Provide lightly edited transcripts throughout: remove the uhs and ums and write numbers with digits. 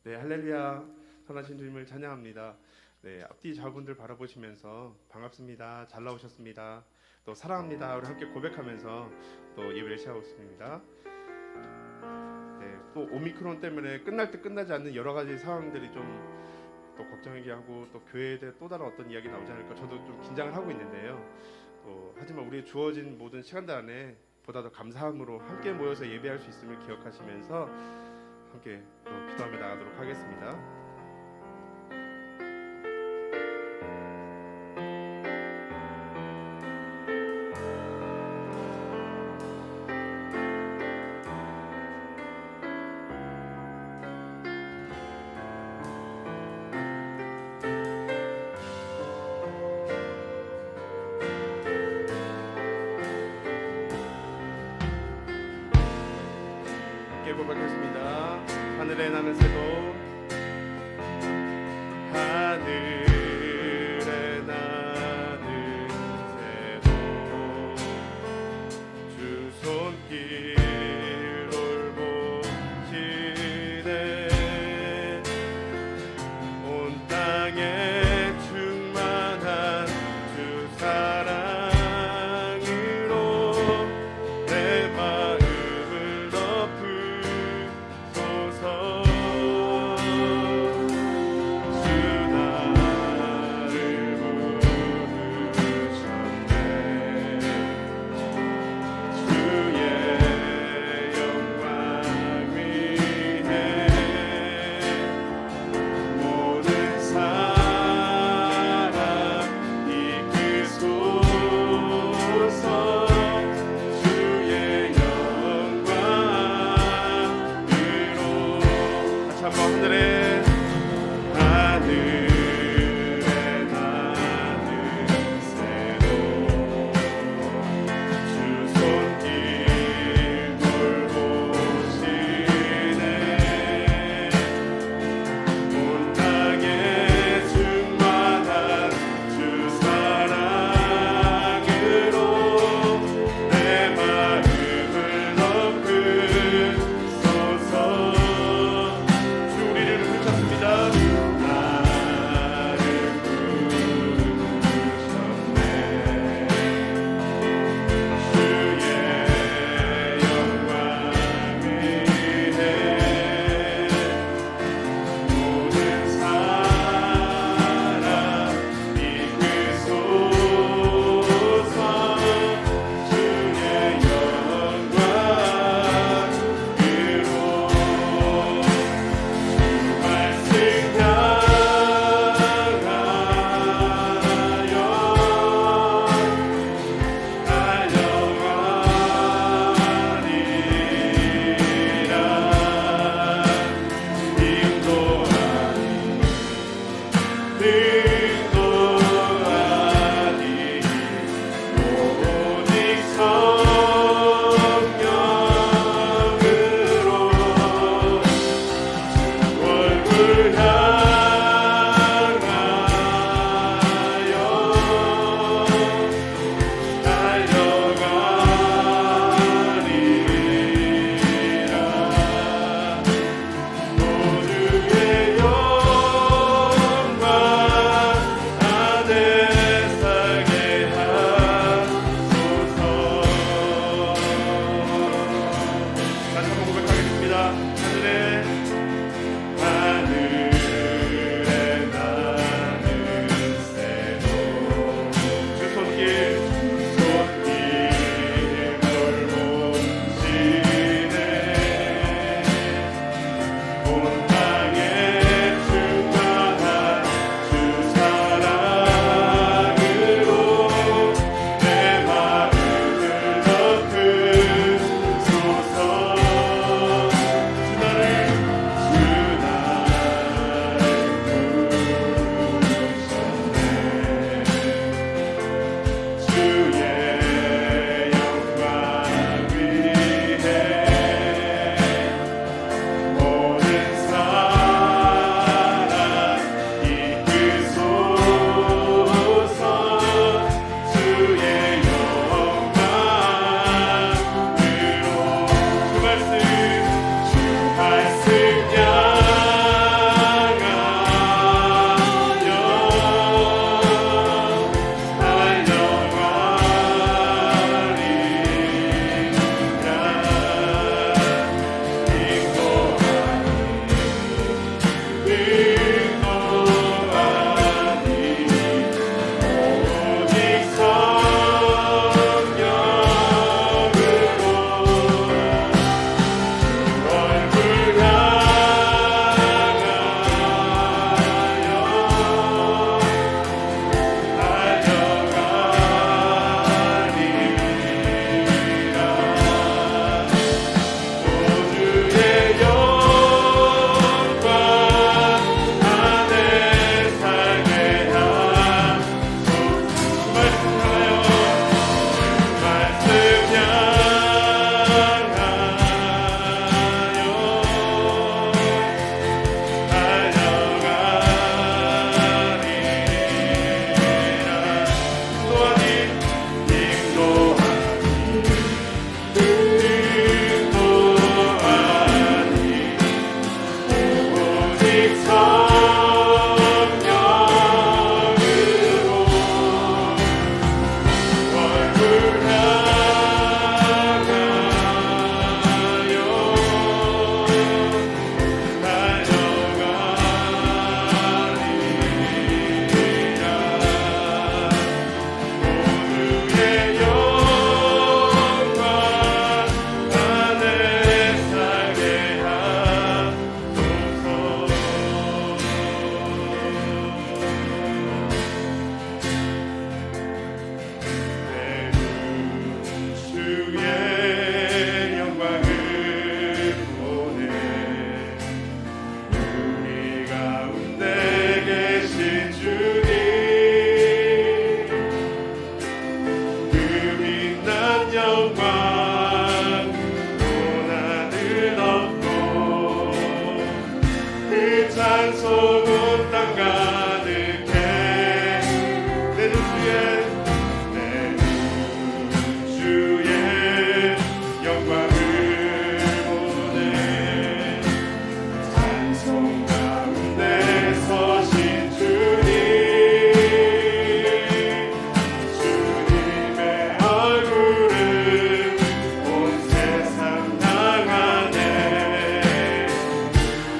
네, 할렐루야. 선하신 주님을 찬양합니다. 네, 앞뒤 좌우분들 바라보시면서 반갑습니다. 잘 나오셨습니다. 또 사랑합니다. 우리 함께 고백하면서 또 예배를 시작하겠습니다. 네, 또 오미크론 때문에 끝날 듯 끝나지 않는 여러 가지 상황들이 좀 또 걱정이게 하고 또 교회에 대해 또 다른 어떤 이야기 나오지 않을까 저도 좀 긴장을 하고 있는데요. 또 하지만 우리의 주어진 모든 시간들 안에 보다 더 감사함으로 함께 모여서 예배할 수 있음을 기억하시면서 함께 또 기도하며 나가도록 하겠습니다. 고백하겠습니다. 하늘에 나는 새도 하늘에 나는 새도 주 손길 돌보시네 온 땅에 충만한 주 사랑으로 내 마음을 덮으소서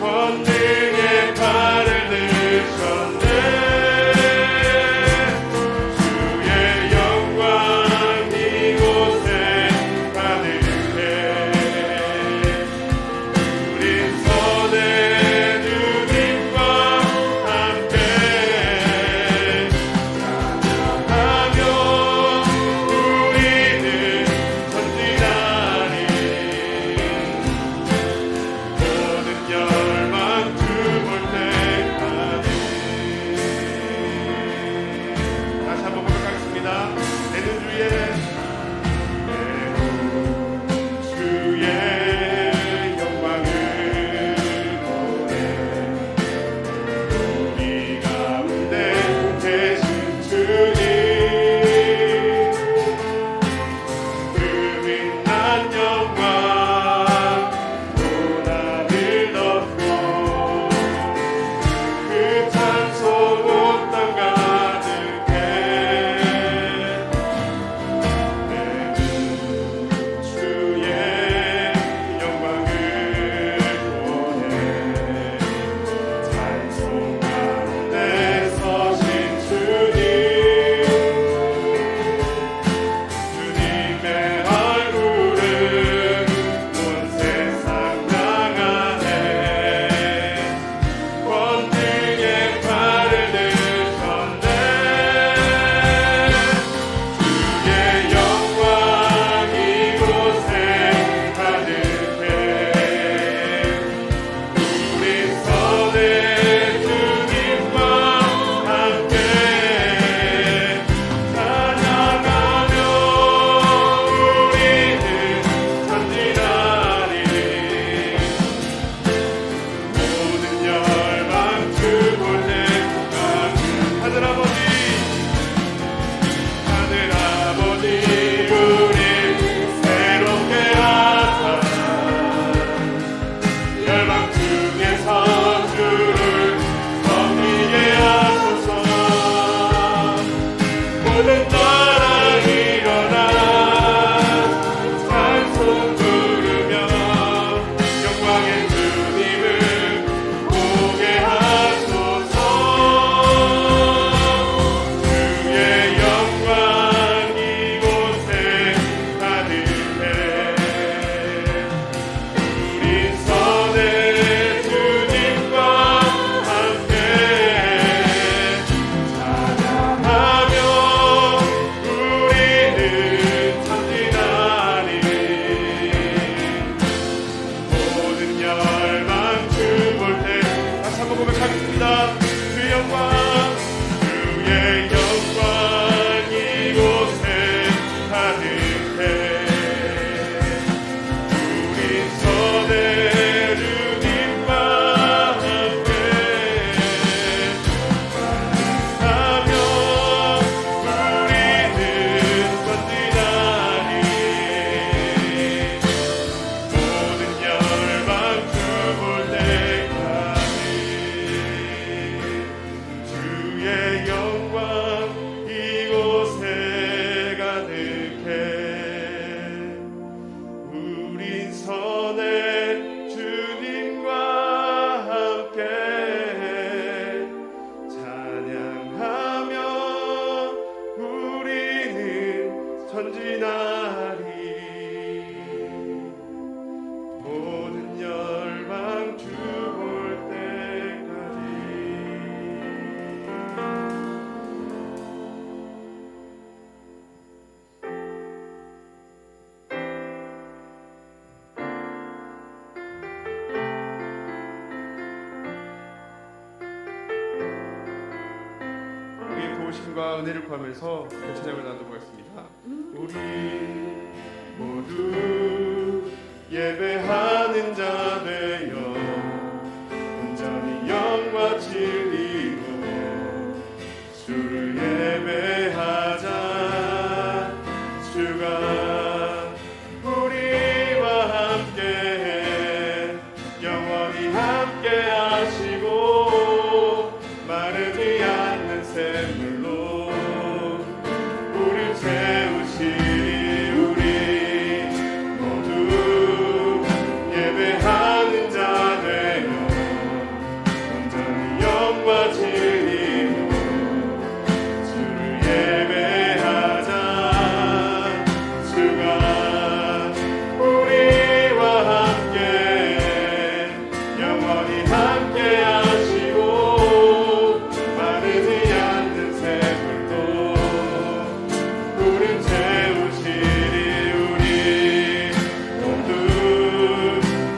권능의 바람 도우심과 은혜를 구하면서 그 찬양을 나눠보겠습니다. 우리 모두 예배하는 자 되어 온전히 영과 진리로 주를 예배하자. 주가 우리와 함께 영원히 함께 하시고 마르지 않는 샘물로 우릴 채우시리. 우리 모두 예배하는 자 되어 온전히 영과 진리로 주를 예배하자. 주가 우리와 함께 영원히 함께 하시고 마르지 않는 샘물로 우릴 채우시리. 우리 모두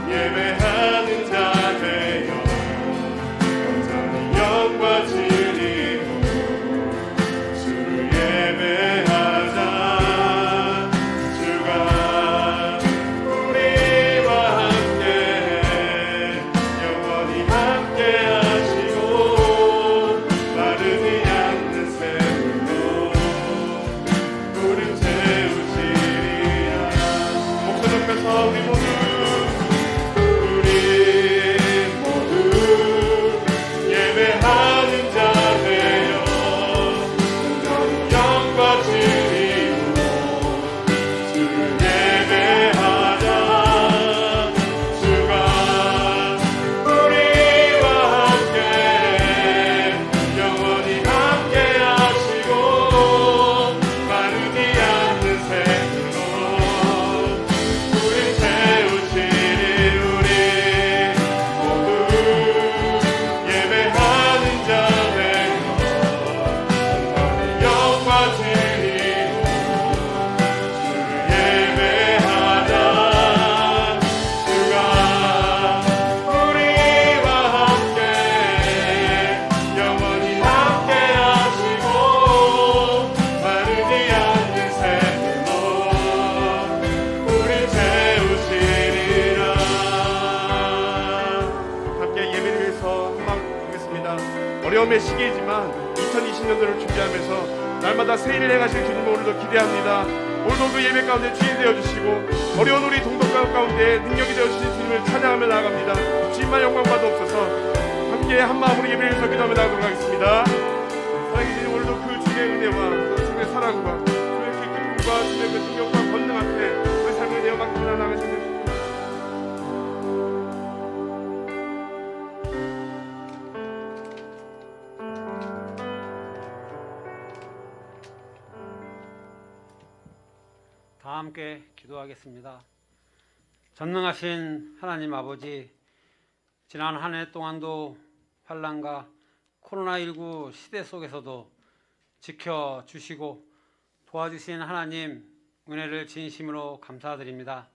예배하는 자 되어 온전히 영과 진리로 주를 예배하자. 주가 우리와 함께 영원히 함께 하시고 마르지 않는 샘물로 우릴 채우시리라. 목소리 높여서 우리 모두 예배하는 자 되어 온전히 영과 진리로 주를 예배하자. 주가 우리와 함께 영원히 함께 하시고 마르지 않는 샘물로 우릴 채우시리. 우리 모두 예배하는 자 되어 온전히 영과 진리로 주를 예배하자. 주가 우리와 함께 영원히 함께 하시고 마르지 않는 샘물로 우릴 채우시리라. 함께 예배를 위해서 한마음하겠습니다. 어려움의 시기이지만 2020년도를 준비하면서 날마다 새 일을 행하실 주님을 오늘도 기대합니다. 오늘도 그 예배 가운데 주인 되어주시고 어려운 우리 동독 가운데 능력이 되어주신 주님을 찬양하며 나아갑니다. 주님만 영광 받아옵소서. 함께 한마음으로 예배를 위해서 기도하며 나아가도록 하겠습니다. 사랑해 주님, 오늘도 그 주의 은혜와 주의 사랑과 주의 기쁨과 주의 그 능력과 권능 앞에 우리 삶을 내어 맡기며 나아가시는 다 함께 기도하겠습니다. 전능하신 하나님 아버지, 지난 한 해 동안도 환난과 코로나19 시대 속에서도 지켜주시고 도와주신 하나님 은혜를 진심으로 감사드립니다.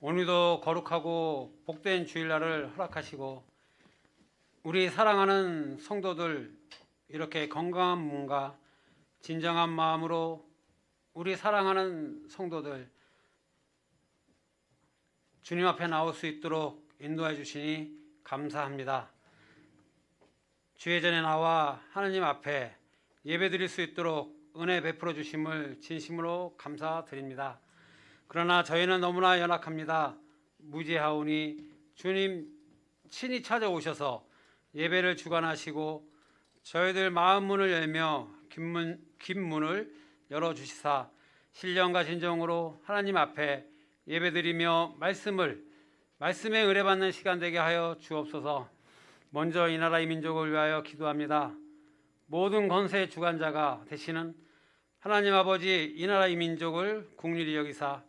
오늘도 거룩하고 복된 주일날을 허락하시고 우리 사랑하는 성도들 이렇게 건강한 몸과 진정한 마음으로 우리 사랑하는 성도들 주님 앞에 나올 수 있도록 인도해 주시니 감사합니다. 주의 전에 나와 하나님 앞에 예배드릴 수 있도록 은혜 베풀어 주심을 진심으로 감사드립니다. 그러나 저희는 너무나 연약합니다. 무지하오니 주님 친히 찾아오셔서 예배를 주관하시고 저희들 마음 문을 열며 긴 문을 열어주시사 신령과 진정으로 하나님 앞에 예배드리며 말씀에 의뢰받는 시간 되게 하여 주옵소서. 먼저 이 나라 이 민족을 위하여 기도합니다. 모든 권세의 주관자가 되시는 하나님 아버지, 이 나라 이 민족을 긍휼히 여기사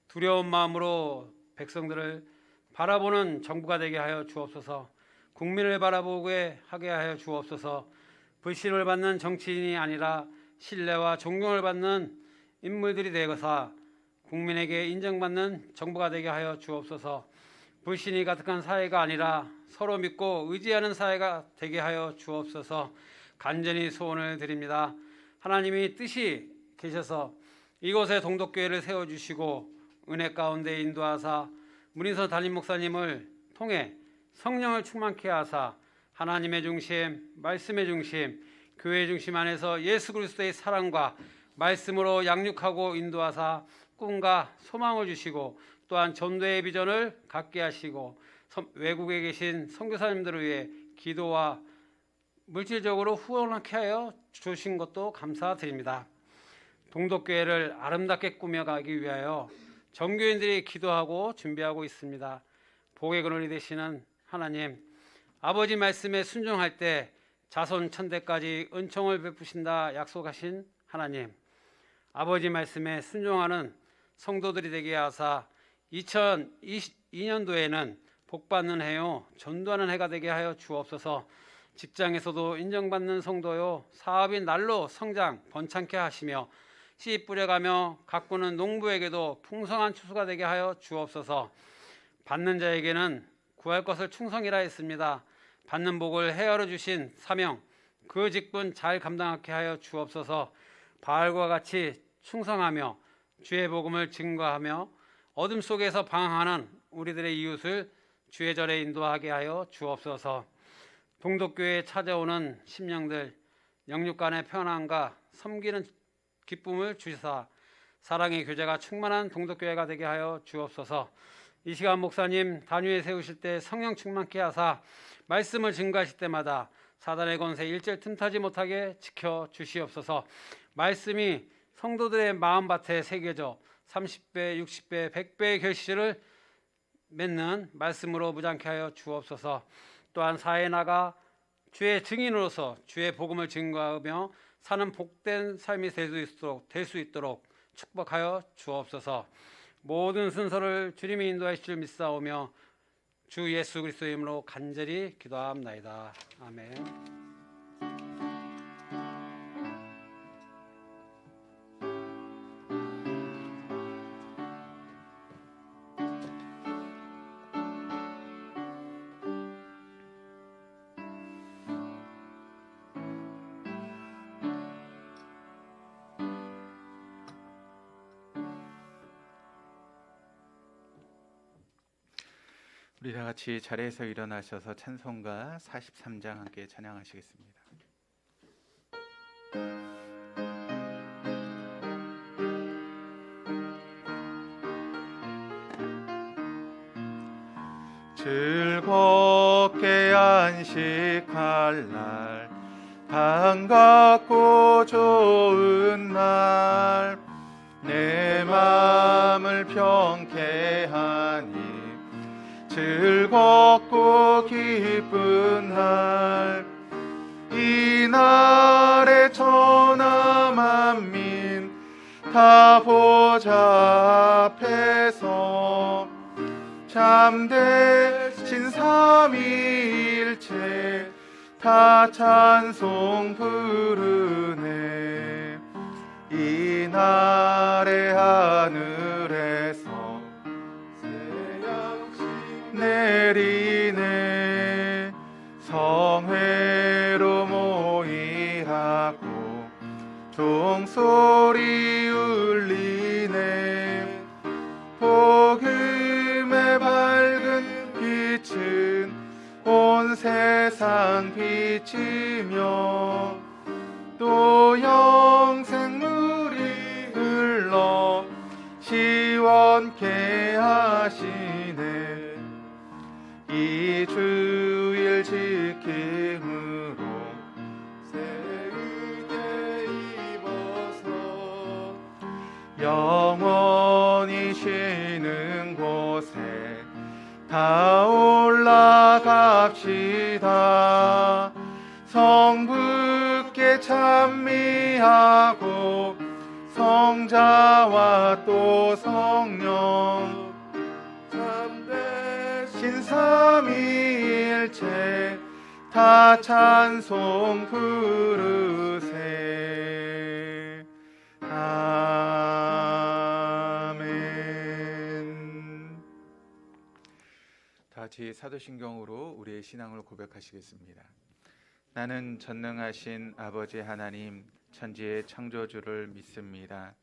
두려운 마음으로 백성들을 바라보는 정부가 되게 하여 주옵소서. 국민을 바라보게 하게 하여 주옵소서. 불신을 받는 정치인이 아니라 신뢰와 존경을 받는 인물들이 되어서 국민에게 인정받는 정부가 되게 하여 주옵소서. 불신이 가득한 사회가 아니라 서로 믿고 의지하는 사회가 되게 하여 주옵소서. 간절히 소원을 드립니다. 하나님이 뜻이 계셔서 이곳에 동독교회를 세워주시고 은혜 가운데 인도하사 문인선 담임 목사님을 통해 성령을 충만케 하사 하나님의 중심, 말씀의 중심, 교회의 중심 안에서 예수 그리스도의 사랑과 말씀으로 양육하고 인도하사 꿈과 소망을 주시고 또한 전도의 비전을 갖게 하시고 외국에 계신 선교사님들을 위해 기도와 물질적으로 후원하게 하여 주신 것도 감사드립니다. 동독교회를 아름답게 꾸며가기 위하여 정교인들이 기도하고 준비하고 있습니다. 복의 근원이 되시는 하나님, 아버지 말씀에 순종할 때 자손 천대까지 은총을 베푸신다 약속하신 하나님, 아버지 말씀에 순종하는 성도들이 되게 하사 2022년도에는 복받는 해요 전도하는 해가 되게 하여 주옵소서. 직장에서도 인정받는 성도요 사업이 날로 성장 번창케 하시며 씨 뿌려가며 가꾸는 농부에게도 풍성한 추수가 되게 하여 주옵소서. 받는 자에게는 구할 것을 충성이라 했습니다. 받는 복을 헤아려 주신 사명 그 직분 잘 감당하게 하여 주옵소서. 바알과 같이 충성하며 주의 복음을 증거하며 어둠 속에서 방황하는 우리들의 이웃을 주의 절에 인도하게 하여 주옵소서. 동독교회에 찾아오는 심령들 영육 간의 평안과 섬기는 기쁨을 주시사 사랑의 교제가 충만한 동독교회가 되게 하여 주옵소서. 이 시간 목사님 단위에 세우실 때 성령 충만케 하사 말씀을 증거하실 때마다 사단의 권세 일절 틈타지 못하게 지켜 주시옵소서. 말씀이 성도들의 마음밭에 새겨져 30배, 60배, 100배의 결실을 맺는 말씀으로 무장케 하여 주옵소서. 또한 사회에 나가 주의 증인으로서 주의 복음을 증거하며 사는 복된 삶이 될 수 있도록 축복하여 주옵소서. 모든 순서를 주님이 인도하실 줄 믿사오며 주 예수 그리스도의 이름으로 간절히 기도합나이다. 아멘. 우리 다 같이 자리에서 일어나셔서 찬송가 43장 함께 찬양하시겠습니다. 즐겁게 안식할 날 반갑고 좋은 날 내 마음을 평케하니 즐겁고 기쁜 날 이 날에 천하 만민 다 보좌 앞에서 참되신 삼위일체 다 찬송 부르네. 이 날에 하늘에서 새양식 내리네. 성회로 모이라고 종소리 울리네. 복음의 밝은 빛은 온 세상 비치며 또 영생물이 흘러 시원케 하시네. 이 주일 지킴으로 새 의대 입어서 영원히 쉬는 곳에 다 올라갑시다. 성부께 찬미하고 성자와 또 성령 참되신 삼위일체 다 찬송 부르세. 아멘. 다 같이 사도신경으로 우리의 신앙을 고백하시겠습니다. 나는 전능하신 아버지 하나님 천지의 창조주를 믿습니다.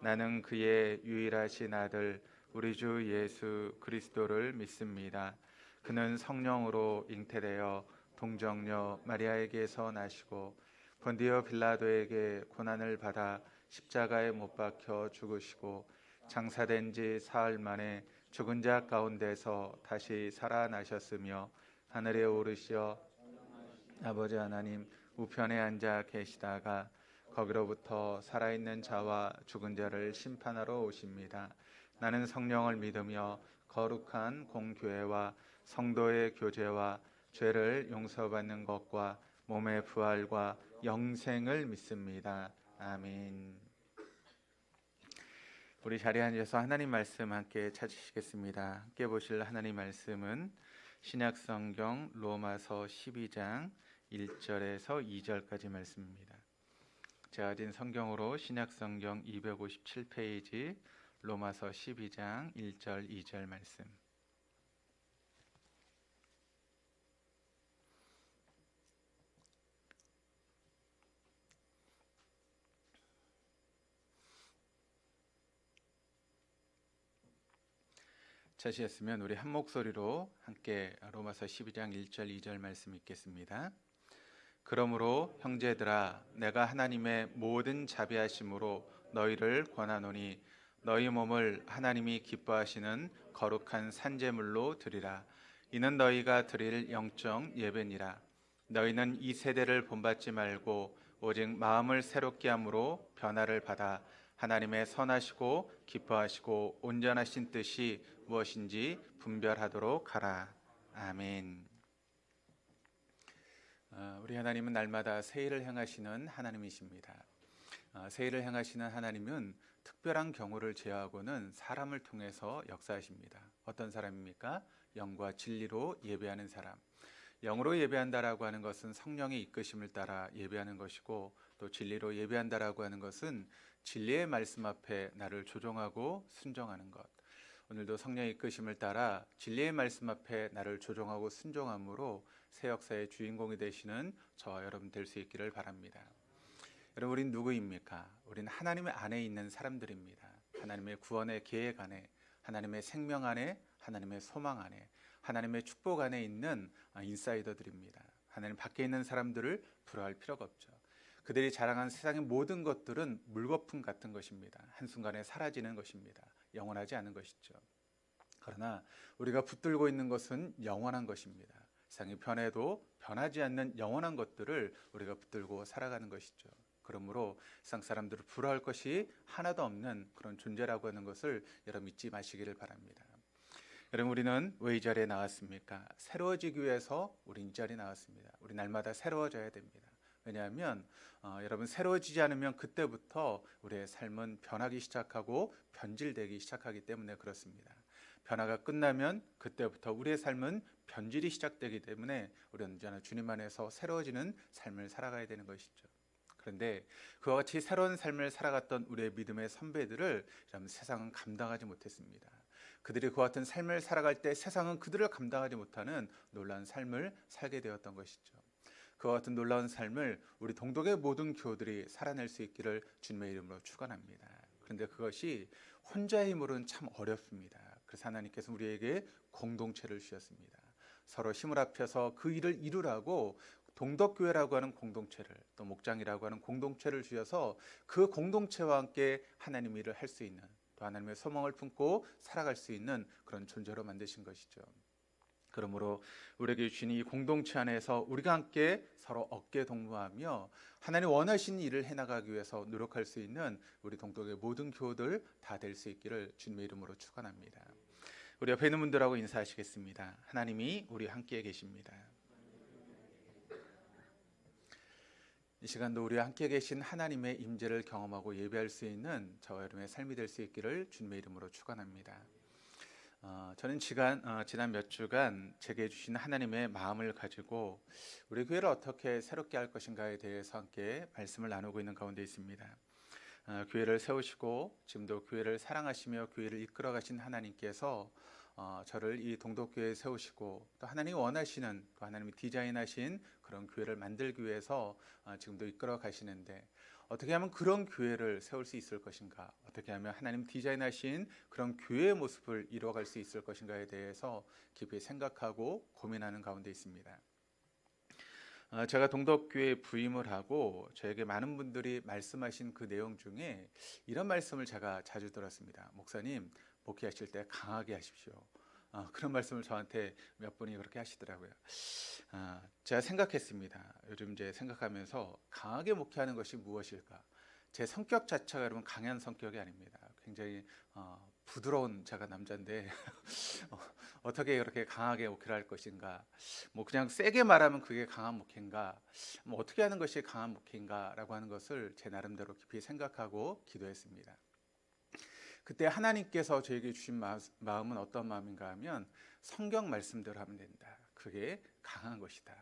나는 그의 유일하신 아들 우리 주 예수 그리스도를 믿습니다. 그는 성령으로 잉태되어 동정녀 마리아에게서 나시고 본디오 빌라도에게 고난을 받아 십자가에 못 박혀 죽으시고 장사된 지 사흘 만에 죽은 자 가운데서 다시 살아나셨으며 하늘에 오르시어 아버지 하나님 우편에 앉아 계시다가 거기로부터 살아있는 자와 죽은 자를 심판하러 오십니다. 나는 성령을 믿으며 거룩한 공교회와 성도의 교제와 죄를 용서받는 것과 몸의 부활과 영생을 믿습니다. 아멘. 우리 자리에 앉아서 하나님 말씀 함께 찾으시겠습니다. 함께 보실 하나님 말씀은 신약성경 로마서 12장 1절에서 2절까지 말씀입니다. 제가 가진 성경으로 신약성경 257페이지 로마서 12장 1절 2절 말씀. 찾으셨으면 우리 한 목소리로 함께 로마서 12장 1절 2절 말씀 읽겠습니다. 그러므로 형제들아 내가 하나님의 모든 자비하심으로 너희를 권하노니 너희 몸을 하나님이 기뻐하시는 거룩한 산제물로 드리라. 이는 너희가 드릴 영적 예배니라. 너희는 이 세대를 본받지 말고 오직 마음을 새롭게 함으로 변화를 받아 하나님의 선하시고 기뻐하시고 온전하신 뜻이 무엇인지 분별하도록 하라. 아멘. 우리 하나님은 날마다 새 일을 행하시는 하나님이십니다. 새 일을 행하시는 하나님은 특별한 경우를 제어하고는 사람을 통해서 역사하십니다. 어떤 사람입니까? 영과 진리로 예배하는 사람. 영으로 예배한다라고 하는 것은 성령의 이끄심을 따라 예배하는 것이고, 또 진리로 예배한다라고 하는 것은 진리의 말씀 앞에 나를 조종하고 순종하는 것. 오늘도 성령의 이끄심을 따라 진리의 말씀 앞에 나를 조종하고 순종함으로 새 역사의 주인공이 되시는 저와 여러분 될 수 있기를 바랍니다. 여러분, 우린 누구입니까? 우린 하나님의 안에 있는 사람들입니다. 하나님의 구원의 계획 안에, 하나님의 생명 안에, 하나님의 소망 안에, 하나님의 축복 안에 있는 인사이더들입니다. 하나님 밖에 있는 사람들을 부러워할 필요가 없죠. 그들이 자랑한 세상의 모든 것들은 물거품 같은 것입니다. 한순간에 사라지는 것입니다. 영원하지 않은 것이죠. 그러나 우리가 붙들고 있는 것은 영원한 것입니다. 세상이 변해도 변하지 않는 영원한 것들을 우리가 붙들고 살아가는 것이죠. 그러므로 세상 사람들을 부러워할 것이 하나도 없는 그런 존재라고 하는 것을 여러분 잊지 마시기를 바랍니다. 여러분, 우리는 왜 이 자리에 나왔습니까? 새로워지기 위해서 우리 이 자리에 나왔습니다. 우리 날마다 새로워져야 됩니다. 왜냐하면 여러분, 새로워지지 않으면 그때부터 우리의 삶은 변하기 시작하고 변질되기 시작하기 때문에 그렇습니다. 변화가 끝나면 그때부터 우리의 삶은 변질이 시작되기 때문에 우리는 언제나 주님 안에서 새로워지는 삶을 살아가야 되는 것이죠. 그런데 그와 같이 새로운 삶을 살아갔던 우리의 믿음의 선배들을 세상은 감당하지 못했습니다. 그들이 그와 같은 삶을 살아갈 때 세상은 그들을 감당하지 못하는 놀라운 삶을 살게 되었던 것이죠. 그와 같은 놀라운 삶을 우리 동독의 모든 교우들이 살아낼 수 있기를 주님의 이름으로 축원합니다. 그런데 그것이 혼자의 힘으로는 참 어렵습니다. 그래서 하나님께서 우리에게 공동체를 주셨습니다. 서로 힘을 합해서 그 일을 이루라고 동덕교회라고 하는 공동체를, 또 목장이라고 하는 공동체를 주셔서 그 공동체와 함께 하나님 일을 할 수 있는, 또 하나님의 소망을 품고 살아갈 수 있는 그런 존재로 만드신 것이죠. 그러므로 우리에게 주신 이 공동체 안에서 우리가 함께 서로 어깨 동무하며 하나님 원하신 일을 해나가기 위해서 노력할 수 있는 우리 동독의 모든 교우들 다 될 수 있기를 주님의 이름으로 축원합니다. 우리 옆에 있는 분들하고 인사하시겠습니다. 하나님이 우리 함께 계십니다. 이 시간도 우리와 함께 계신 하나님의 임재를 경험하고 예배할 수 있는 저와 여러분의 삶이 될 수 있기를 주님의 이름으로 축원합니다. 저는 지난 몇 주간 제게 주신 하나님의 마음을 가지고 우리 교회를 어떻게 새롭게 할 것인가에 대해서 함께 말씀을 나누고 있는 가운데 있습니다. 교회를 세우시고 지금도 교회를 사랑하시며 교회를 이끌어 가신 하나님께서 저를 이 동덕교회에 세우시고 또 하나님이 원하시는 또 하나님이 디자인하신 그런 교회를 만들기 위해서 지금도 이끌어 가시는데 어떻게 하면 그런 교회를 세울 수 있을 것인가, 어떻게 하면 하나님 디자인하신 그런 교회의 모습을 이루어갈 수 있을 것인가에 대해서 깊이 생각하고 고민하는 가운데 있습니다. 제가 동덕교회에 부임을 하고 저에게 많은 분들이 말씀하신 그 내용 중에 이런 말씀을 제가 자주 들었습니다. 목사님, 목회하실 때 강하게 하십시오. 그런 말씀을 저한테 몇 분이 그렇게 하시더라고요. 제가 생각했습니다. 요즘 이제 생각하면서 강하게 목회하는 것이 무엇일까? 제 성격 자체가 여러분 강한 성격이 아닙니다. 굉장히 부드러운 제가 남자인데 어떻게 그렇게 강하게 목회를 할 것인가? 뭐 그냥 세게 말하면 그게 강한 목회인가? 뭐 어떻게 하는 것이 강한 목회인가라고 하는 것을 제 나름대로 깊이 생각하고 기도했습니다. 그때 하나님께서 저에게 주신 마음은 어떤 마음인가 하면 성경 말씀대로 하면 된다. 그게 강한 것이다.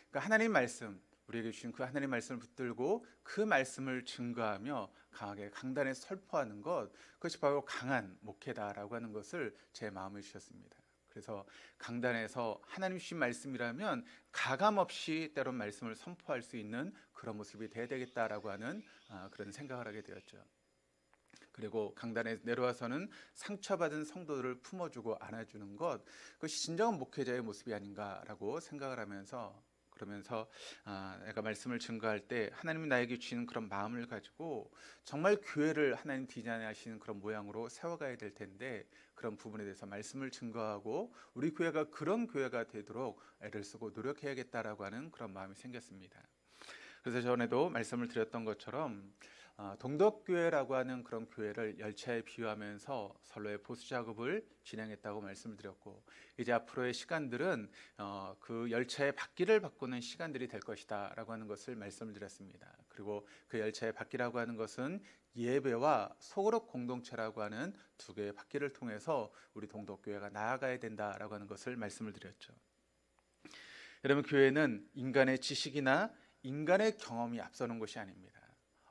그러니까 하나님 말씀, 우리에게 주신 그 하나님 말씀을 붙들고 그 말씀을 증거하며 강하게 강단에 설포하는 것, 그것이 바로 강한 목회다라고 하는 것을 제 마음에 주셨습니다. 그래서 강단에서 하나님 주신 말씀이라면 가감없이 때론 말씀을 선포할 수 있는 그런 모습이 돼야 되겠다라고 하는 그런 생각을 하게 되었죠. 그리고 강단에 내려와서는 상처받은 성도들을 품어주고 안아주는 것, 그것이 진정한 목회자의 모습이 아닌가라고 생각을 하면서, 그러면서 내가 말씀을 증거할 때 하나님이 나에게 주시는 그런 마음을 가지고 정말 교회를 하나님 디자인하시는 그런 모양으로 세워가야 될 텐데, 그런 부분에 대해서 말씀을 증거하고 우리 교회가 그런 교회가 되도록 애를 쓰고 노력해야겠다라고 하는 그런 마음이 생겼습니다. 그래서 전에도 말씀을 드렸던 것처럼 동덕교회라고 하는 그런 교회를 열차에 비유하면서 선로의 보수 작업을 진행했다고 말씀을 드렸고, 이제 앞으로의 시간들은 그 열차의 바퀴를 바꾸는 시간들이 될 것이다 라고 하는 것을 말씀을 드렸습니다. 그리고 그 열차의 바퀴라고 하는 것은 예배와 소그룹 공동체라고 하는 두 개의 바퀴를 통해서 우리 동덕교회가 나아가야 된다라고 하는 것을 말씀을 드렸죠. 여러분, 교회는 인간의 지식이나 인간의 경험이 앞서는 것이 아닙니다.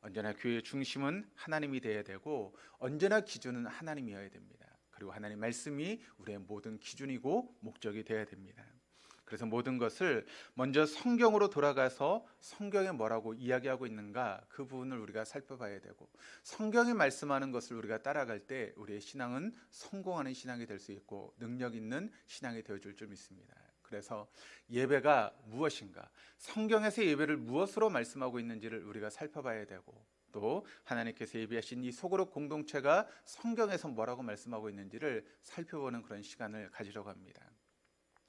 언제나 교회의 중심은 하나님이 되어야 되고 언제나 기준은 하나님이어야 됩니다. 그리고 하나님 말씀이 우리의 모든 기준이고 목적이 되어야 됩니다. 그래서 모든 것을 먼저 성경으로 돌아가서 성경에 뭐라고 이야기하고 있는가, 그 부분을 우리가 살펴봐야 되고, 성경이 말씀하는 것을 우리가 따라갈 때 우리의 신앙은 성공하는 신앙이 될 수 있고 능력 있는 신앙이 되어줄 줄 믿습니다. 그래서 예배가 무엇인가, 성경에서 예배를 무엇으로 말씀하고 있는지를 우리가 살펴봐야 되고, 또 하나님께서 예비하신 이 소그룹 공동체가 성경에서 뭐라고 말씀하고 있는지를 살펴보는 그런 시간을 가지려고 합니다.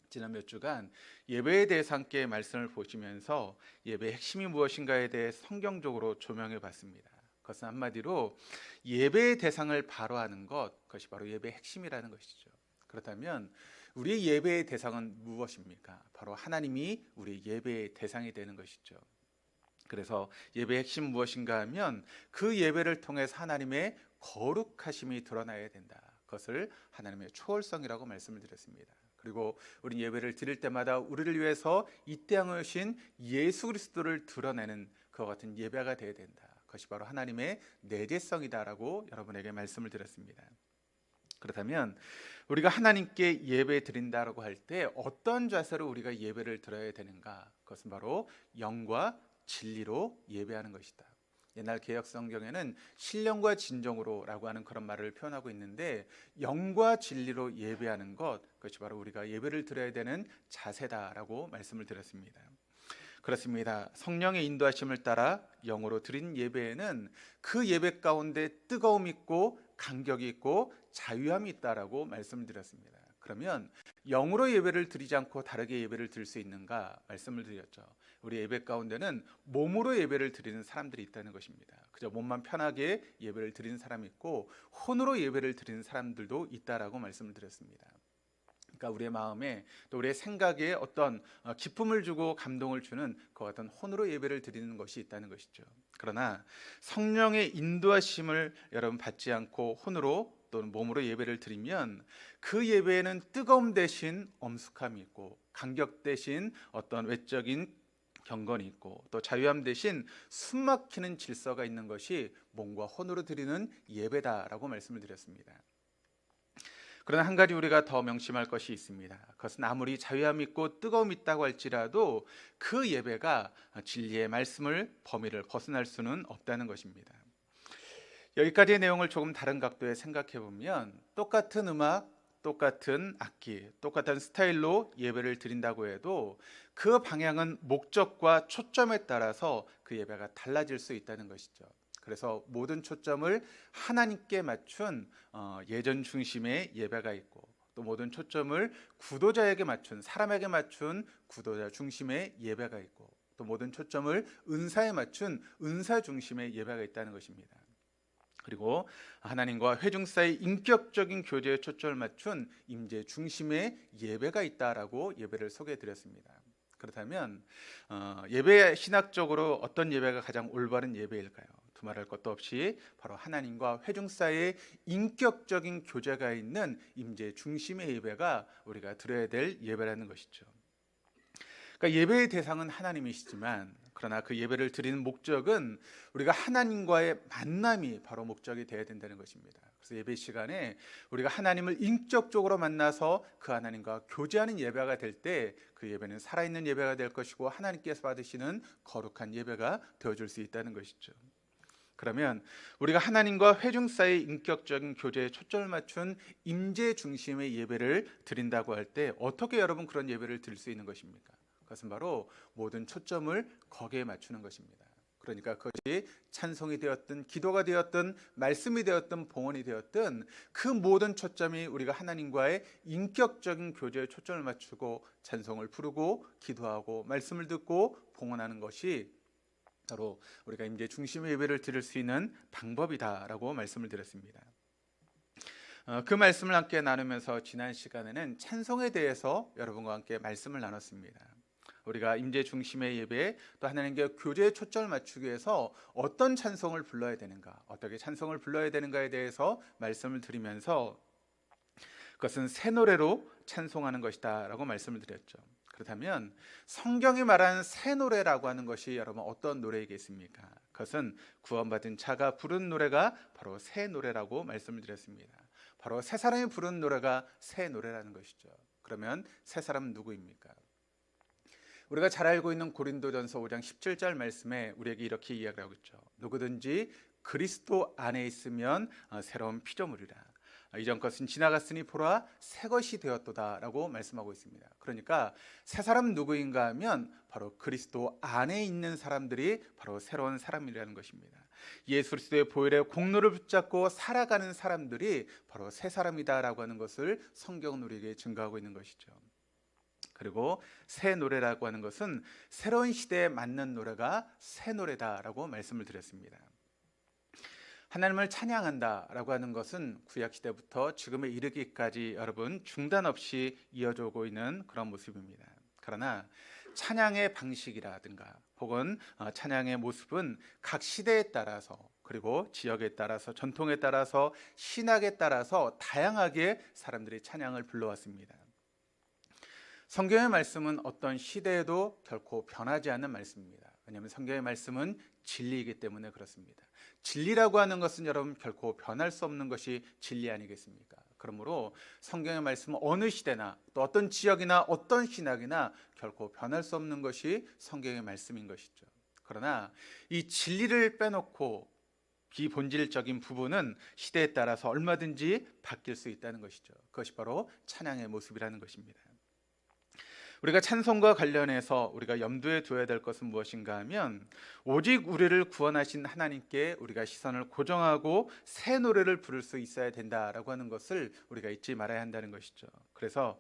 지난 몇 주간 예배에 대해서 함께 말씀을 보시면서 예배의 핵심이 무엇인가에 대해 성경적으로 조명해 봤습니다. 그것은 한마디로 예배의 대상을 바로 하는 것, 그것이 바로 예배의 핵심이라는 것이죠. 그렇다면 우리의 예배의 대상은 무엇입니까? 바로 하나님이 우리 예배의 대상이 되는 것이죠. 그래서 예배의 핵심 무엇인가 하면 그 예배를 통해서 하나님의 거룩하심이 드러나야 된다. 그것을 하나님의 초월성이라고 말씀을 드렸습니다. 그리고 우리 예배를 드릴 때마다 우리를 위해서 이 땅에 오신 예수 그리스도를 드러내는 그와 같은 예배가 되어야 된다. 그것이 바로 하나님의 내재성이다라고 여러분에게 말씀을 드렸습니다. 그렇다면 우리가 하나님께 예배 드린다라고 할 때 어떤 자세로 우리가 예배를 드려야 되는가? 그것은 바로 영과 진리로 예배하는 것이다. 옛날 개역 성경에는 신령과 진정으로라고 하는 그런 말을 표현하고 있는데, 영과 진리로 예배하는 것, 그것이 바로 우리가 예배를 드려야 되는 자세다라고 말씀을 드렸습니다. 그렇습니다. 성령의 인도하심을 따라 영으로 드린 예배에는 그 예배 가운데 뜨거움이 있고 간격이 있고 자유함이 있다라고 말씀을 드렸습니다. 그러면 영으로 예배를 드리지 않고 다르게 예배를 드릴 수 있는가 말씀을 드렸죠. 우리 예배 가운데는 몸으로 예배를 드리는 사람들이 있다는 것입니다. 그저 몸만 편하게 예배를 드리는 사람이 있고 혼으로 예배를 드리는 사람들도 있다라고 말씀을 드렸습니다. 그러니까 우리의 마음에 또 우리의 생각에 어떤 기쁨을 주고 감동을 주는 그와 같은 혼으로 예배를 드리는 것이 있다는 것이죠. 그러나 성령의 인도하심을 여러분 받지 않고 혼으로 또는 몸으로 예배를 드리면 그 예배에는 뜨거움 대신 엄숙함이 있고 간격 대신 어떤 외적인 경건이 있고 또 자유함 대신 숨막히는 질서가 있는 것이 몸과 혼으로 드리는 예배다라고 말씀을 드렸습니다. 그러나 한 가지 우리가 더 명심할 것이 있습니다. 그것은 아무리 자유함 있고 뜨거움 있다고 할지라도 그 예배가 진리의 말씀을 범위를 벗어날 수는 없다는 것입니다. 여기까지의 내용을 조금 다른 각도에 생각해 보면 똑같은 음악, 똑같은 악기, 똑같은 스타일로 예배를 드린다고 해도 그 방향은 목적과 초점에 따라서 그 예배가 달라질 수 있다는 것이죠. 그래서 모든 초점을 하나님께 맞춘 예전 중심의 예배가 있고, 또 모든 초점을 구도자에게 맞춘, 사람에게 맞춘 구도자 중심의 예배가 있고, 또 모든 초점을 은사에 맞춘 은사 중심의 예배가 있다는 것입니다. 그리고 하나님과 회중 사이 인격적인 교제에 초점을 맞춘 임재 중심의 예배가 있다라고 예배를 소개해 드렸습니다. 그렇다면 예배 신학적으로 어떤 예배가 가장 올바른 예배일까요? 두말할 것도 없이 바로 하나님과 회중 사이의 인격적인 교제가 있는 임재 중심의 예배가 우리가 드려야 될 예배라는 것이죠. 그러니까 예배의 대상은 하나님이시지만, 그러나 그 예배를 드리는 목적은 우리가 하나님과의 만남이 바로 목적이 되어야 된다는 것입니다. 그래서 예배 시간에 우리가 하나님을 인격적으로 만나서 그 하나님과 교제하는 예배가 될 때 그 예배는 살아있는 예배가 될 것이고, 하나님께서 받으시는 거룩한 예배가 되어줄 수 있다는 것이죠. 그러면 우리가 하나님과 회중 사이 인격적인 교제에 초점을 맞춘 임재 중심의 예배를 드린다고 할 때 어떻게 여러분 그런 예배를 드릴 수 있는 것입니까? 그것은 바로 모든 초점을 거기에 맞추는 것입니다. 그러니까 그것이 찬송이 되었든 기도가 되었든 말씀이 되었든 봉헌이 되었든 그 모든 초점이 우리가 하나님과의 인격적인 교제에 초점을 맞추고 찬송을 부르고 기도하고 말씀을 듣고 봉헌하는 것이 바로 우리가 임재 중심의 예배를 드릴 수 있는 방법이다라고 말씀을 드렸습니다. 그 말씀을 함께 나누면서 지난 시간에는 찬송에 대해서 여러분과 함께 말씀을 나눴습니다. 우리가 임재 중심의 예배, 또 하나님께 교제에 초점을 맞추기 위해서 어떤 찬송을 불러야 되는가, 어떻게 찬송을 불러야 되는가에 대해서 말씀을 드리면서 그것은 새 노래로 찬송하는 것이다 라고 말씀을 드렸죠. 그렇다면 성경이 말하는 새 노래라고 하는 것이 여러분 어떤 노래이겠습니까? 그것은 구원받은 자가 부른 노래가 바로 새 노래라고 말씀을 드렸습니다. 바로 새 사람이 부른 노래가 새 노래라는 것이죠. 그러면 새 사람은 누구입니까? 우리가 잘 알고 있는 고린도전서 5장 17절 말씀에 우리에게 이렇게 이야기하고 있죠. 누구든지 그리스도 안에 있으면 새로운 피조물이라. 이전 것은 지나갔으니 보라 새 것이 되었도다 라고 말씀하고 있습니다. 그러니까 새 사람 누구인가 하면 바로 그리스도 안에 있는 사람들이 바로 새로운 사람이라는 것입니다. 예수 그리스도의 보혈의 공로를 붙잡고 살아가는 사람들이 바로 새 사람이다 라고 하는 것을 성경은 우리에게 증거하고 있는 것이죠. 그리고 새 노래라고 하는 것은 새로운 시대에 맞는 노래가 새 노래다라고 말씀을 드렸습니다. 하나님을 찬양한다라고 하는 것은 구약시대부터 지금에 이르기까지 여러분 중단 없이 이어져 오고 있는 그런 모습입니다. 그러나 찬양의 방식이라든가 혹은 찬양의 모습은 각 시대에 따라서, 그리고 지역에 따라서, 전통에 따라서, 신학에 따라서 다양하게 사람들이 찬양을 불러왔습니다. 성경의 말씀은 어떤 시대에도 결코 변하지 않는 말씀입니다. 왜냐하면 성경의 말씀은 진리이기 때문에 그렇습니다. 진리라고 하는 것은 여러분 결코 변할 수 없는 것이 진리 아니겠습니까? 그러므로 성경의 말씀은 어느 시대나 또 어떤 지역이나 어떤 신학이나 결코 변할 수 없는 것이 성경의 말씀인 것이죠. 그러나 이 진리를 빼놓고 비본질적인 부분은 시대에 따라서 얼마든지 바뀔 수 있다는 것이죠. 그것이 바로 찬양의 모습이라는 것입니다. 우리가 찬송과 관련해서 우리가 염두에 두어야 될 것은 무엇인가 하면 오직 우리를 구원하신 하나님께 우리가 시선을 고정하고 새 노래를 부를 수 있어야 된다라고 하는 것을 우리가 잊지 말아야 한다는 것이죠. 그래서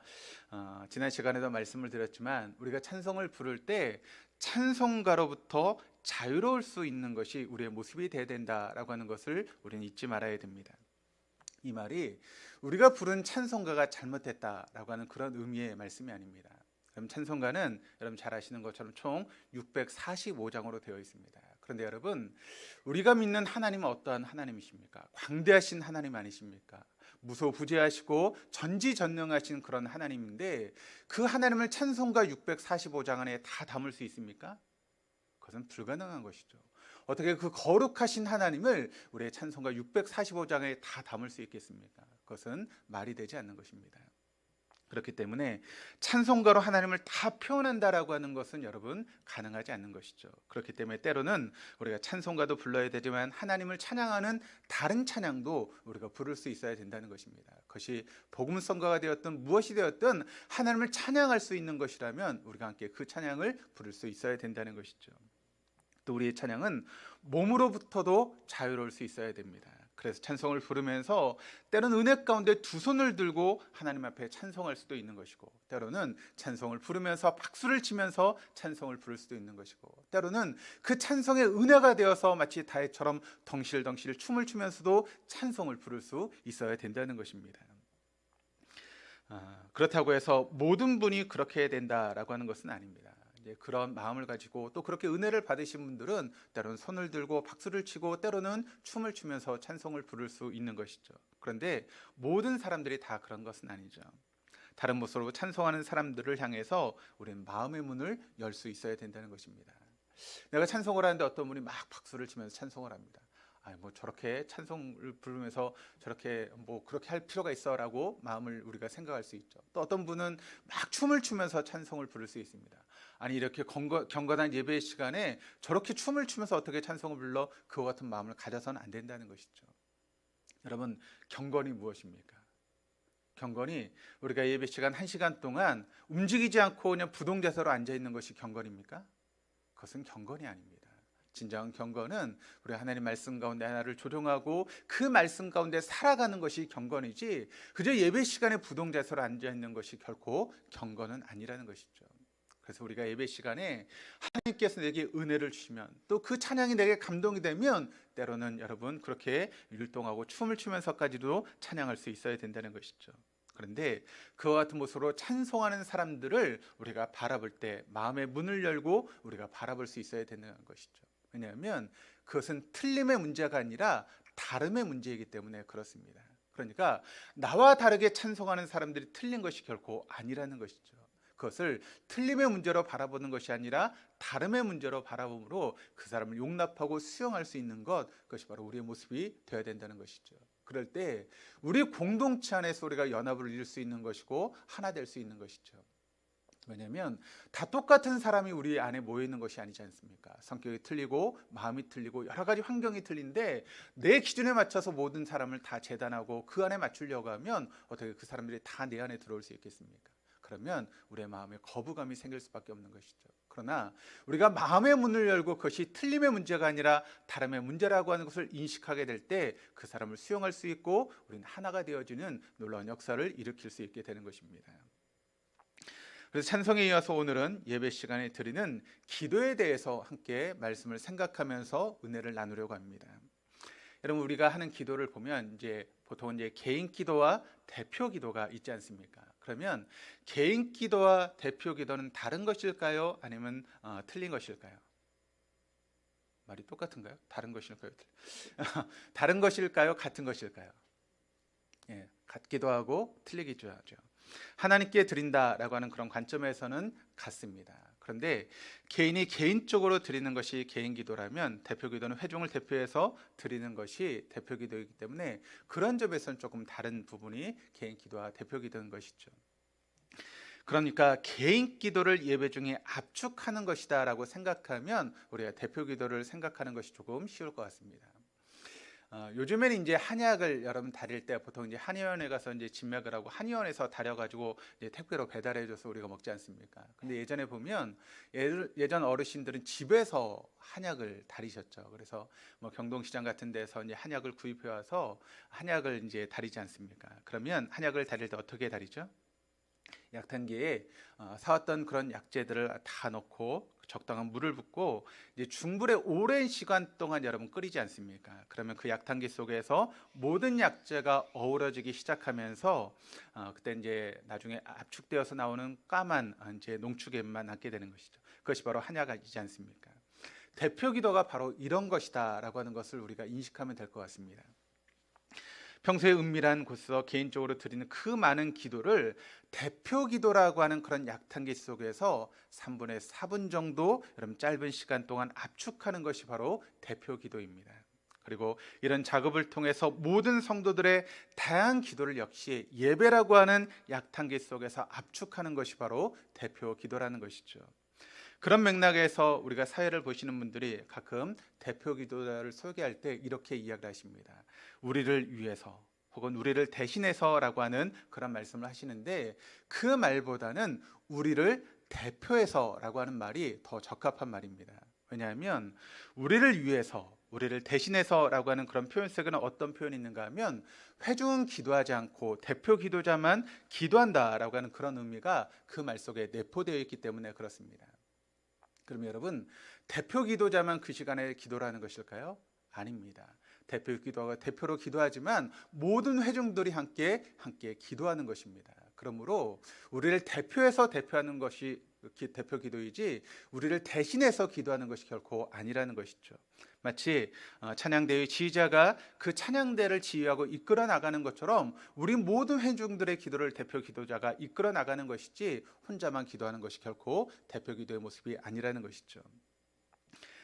지난 시간에도 말씀을 드렸지만 우리가 찬송을 부를 때 찬송가로부터 자유로울 수 있는 것이 우리의 모습이 되어야 된다라고 하는 것을 우리는 잊지 말아야 됩니다. 이 말이 우리가 부른 찬송가가 잘못됐다라고 하는 그런 의미의 말씀이 아닙니다. 그럼 찬송가는 여러분 잘 아시는 것처럼 총 645장으로 되어 있습니다. 그런데 여러분 우리가 믿는 하나님은 어떠한 하나님이십니까? 광대하신 하나님 아니십니까? 무소부재하시고 전지전능하신 그런 하나님인데 그 하나님을 찬송가 645장 안에 다 담을 수 있습니까? 그것은 불가능한 것이죠. 어떻게 그 거룩하신 하나님을 우리의 찬송가 645장에 다 담을 수 있겠습니까? 그것은 말이 되지 않는 것입니다. 그렇기 때문에 찬송가로 하나님을 다 표현한다라고 하는 것은 여러분 가능하지 않는 것이죠. 그렇기 때문에 때로는 우리가 찬송가도 불러야 되지만 하나님을 찬양하는 다른 찬양도 우리가 부를 수 있어야 된다는 것입니다. 그것이 복음성가가 되었든 무엇이 되었든 하나님을 찬양할 수 있는 것이라면 우리가 함께 그 찬양을 부를 수 있어야 된다는 것이죠. 또 우리의 찬양은 몸으로부터도 자유로울 수 있어야 됩니다. 그래서 찬송을 부르면서 때로는 은혜 가운데 두 손을 들고 하나님 앞에 찬송할 수도 있는 것이고, 때로는 찬송을 부르면서 박수를 치면서 찬송을 부를 수도 있는 것이고, 때로는 그 찬송의 은혜가 되어서 마치 다윗처럼 덩실덩실 춤을 추면서도 찬송을 부를 수 있어야 된다는 것입니다. 그렇다고 해서 모든 분이 그렇게 해야 된다라고 하는 것은 아닙니다. 그런 마음을 가지고 또 그렇게 은혜를 받으신 분들은 때로는 손을 들고 박수를 치고 때로는 춤을 추면서 찬송을 부를 수 있는 것이죠. 그런데 모든 사람들이 다 그런 것은 아니죠. 다른 모습으로 찬송하는 사람들을 향해서 우리는 마음의 문을 열 수 있어야 된다는 것입니다. 내가 찬송을 하는데 어떤 분이 막 박수를 치면서 찬송을 합니다. 뭐 저렇게 찬송을 부르면서 저렇게 그렇게 할 필요가 있어라고 마음을 우리가 생각할 수 있죠. 또 어떤 분은 막 춤을 추면서 찬송을 부를 수 있습니다. 아니 이렇게 경건한 예배 시간에 저렇게 춤을 추면서 어떻게 찬송을 불러? 그와 같은 마음을 가져서는 안 된다는 것이죠. 여러분, 경건이 무엇입니까? 경건이 우리가 예배 시간 1시간 동안 움직이지 않고 그냥 부동자세로 앉아 있는 것이 경건입니까? 그것은 경건이 아닙니다. 진정한 경건은 우리 하나님 말씀 가운데 하나를 조종하고 그 말씀 가운데 살아가는 것이 경건이지, 그저 예배 시간에 부동자세로 앉아 있는 것이 결코 경건은 아니라는 것이죠. 그래서 우리가 예배 시간에 하나님께서 내게 은혜를 주시면, 또 그 찬양이 내게 감동이 되면 때로는 여러분 그렇게 율동하고 춤을 추면서까지도 찬양할 수 있어야 된다는 것이죠. 그런데 그와 같은 모습으로 찬송하는 사람들을 우리가 바라볼 때 마음의 문을 열고 우리가 바라볼 수 있어야 되는 것이죠. 왜냐하면 그것은 틀림의 문제가 아니라 다름의 문제이기 때문에 그렇습니다. 그러니까 나와 다르게 찬송하는 사람들이 틀린 것이 결코 아니라는 것이죠. 그것을 틀림의 문제로 바라보는 것이 아니라 다름의 문제로 바라봄으로 그 사람을 용납하고 수용할 수 있는 것, 그것이 바로 우리의 모습이 되어야 된다는 것이죠. 그럴 때 우리 공동체 안에서 우리가 연합을 이룰 수 있는 것이고 하나 될 수 있는 것이죠. 왜냐하면 다 똑같은 사람이 우리 안에 모여있는 것이 아니지 않습니까? 성격이 틀리고 마음이 틀리고 여러 가지 환경이 틀린데 내 기준에 맞춰서 모든 사람을 다 재단하고 그 안에 맞추려고 하면 어떻게 그 사람들이 다 내 안에 들어올 수 있겠습니까? 그러면 우리의 마음에 거부감이 생길 수밖에 없는 것이죠. 그러나 우리가 마음의 문을 열고 그것이 틀림의 문제가 아니라 다름의 문제라고 하는 것을 인식하게 될 때 그 사람을 수용할 수 있고 우리는 하나가 되어지는 놀라운 역사를 일으킬 수 있게 되는 것입니다. 그래서 찬송에 이어서 오늘은 예배 시간에 드리는 기도에 대해서 함께 말씀을 생각하면서 은혜를 나누려고 합니다. 여러분, 우리가 하는 기도를 보면 보통 개인 기도와 대표 기도가 있지 않습니까? 그러면 개인 기도와 대표 기도는 다른 것일까요? 아니면 틀린 것일까요? 말이 똑같은가요? 다른 것일까요? 다른 것일까요? 같은 것일까요? 예, 같기도 하고 틀리기도 하죠. 하나님께 드린다라고 하는 그런 관점에서는 같습니다. 그런데 개인이 개인적으로 드리는 것이 개인 기도라면 대표 기도는 회중을 대표해서 드리는 것이 대표 기도이기 때문에 그런 점에서는 조금 다른 부분이 개인 기도와 대표 기도인 것이죠. 그러니까 개인 기도를 예배 중에 압축하는 것이다라고 생각하면 우리가 대표 기도를 생각하는 것이 조금 쉬울 것 같습니다. 요즘에는 한약을 여러분 다릴 때 보통 한의원에 가서 진맥을 하고 한의원에서 다려가지고 택배로 배달해줘서 우리가 먹지 않습니까? 근데 예전에 보면 예전 어르신들은 집에서 한약을 다리셨죠. 그래서 경동시장 같은 데서 한약을 구입해 와서 한약을 다리지 않습니까? 그러면 한약을 다릴 때 어떻게 다리죠? 약탕기에 사왔던 그런 약재들을 다 넣고 적당한 물을 붓고 중불에 오랜 시간 동안 여러분 끓이지 않습니까? 그러면 그 약탕기 속에서 모든 약재가 어우러지기 시작하면서 그때 나중에 압축되어서 나오는 까만 농축액만 남게 되는 것이죠. 그것이 바로 한약이지 않습니까? 대표 기도가 바로 이런 것이다라고 하는 것을 우리가 인식하면 될 것 같습니다. 평소에 은밀한 곳에서 개인적으로 드리는 그 많은 기도를 대표 기도라고 하는 그런 약탕기 속에서 3분의 4분 정도 여러분 짧은 시간 동안 압축하는 것이 바로 대표 기도입니다. 그리고 이런 작업을 통해서 모든 성도들의 다양한 기도를 역시 예배라고 하는 약탕기 속에서 압축하는 것이 바로 대표 기도라는 것이죠. 그런 맥락에서 우리가 사회를 보시는 분들이 가끔 대표 기도자를 소개할 때 이렇게 이야기를 하십니다. 우리를 위해서 혹은 우리를 대신해서라고 하는 그런 말씀을 하시는데, 그 말보다는 우리를 대표해서라고 하는 말이 더 적합한 말입니다. 왜냐하면 우리를 위해서, 우리를 대신해서라고 하는 그런 표현 속에는 어떤 표현이 있는가 하면, 회중은 기도하지 않고 대표 기도자만 기도한다라고 하는 그런 의미가 그 말 속에 내포되어 있기 때문에 그렇습니다. 그러면 여러분, 대표 기도자만 그 시간에 기도를 하는 것일까요? 아닙니다. 대표 기도가 대표로 기도하지만 모든 회중들이 함께 기도하는 것입니다. 그러므로 우리를 대표해서 대표하는 것이 대표 기도이지, 우리를 대신해서 기도하는 것이 결코 아니라는 것이죠. 마치 찬양대의 지휘자가 그 찬양대를 지휘하고 이끌어 나가는 것처럼 우리 모든 회중들의 기도를 대표 기도자가 이끌어 나가는 것이지, 혼자만 기도하는 것이 결코 대표 기도의 모습이 아니라는 것이죠.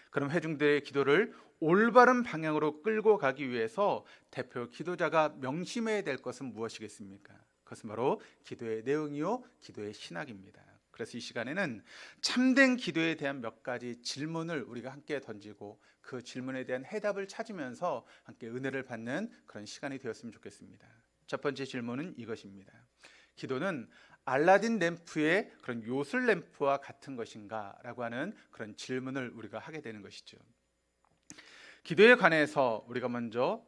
그럼 회중들의 기도를 올바른 방향으로 끌고 가기 위해서 대표 기도자가 명심해야 될 것은 무엇이겠습니까? 그것은 바로 기도의 내용이요, 기도의 신학입니다. 그래서 이 시간에는 참된 기도에 대한 몇 가지 질문을 우리가 함께 던지고 그 질문에 대한 해답을 찾으면서 함께 은혜를 받는 그런 시간이 되었으면 좋겠습니다. 첫 번째 질문은 이것입니다. 기도는 알라딘 램프의 그런 요술 램프와 같은 것인가? 라고 하는 그런 질문을 우리가 하게 되는 것이죠. 기도에 관해서 우리가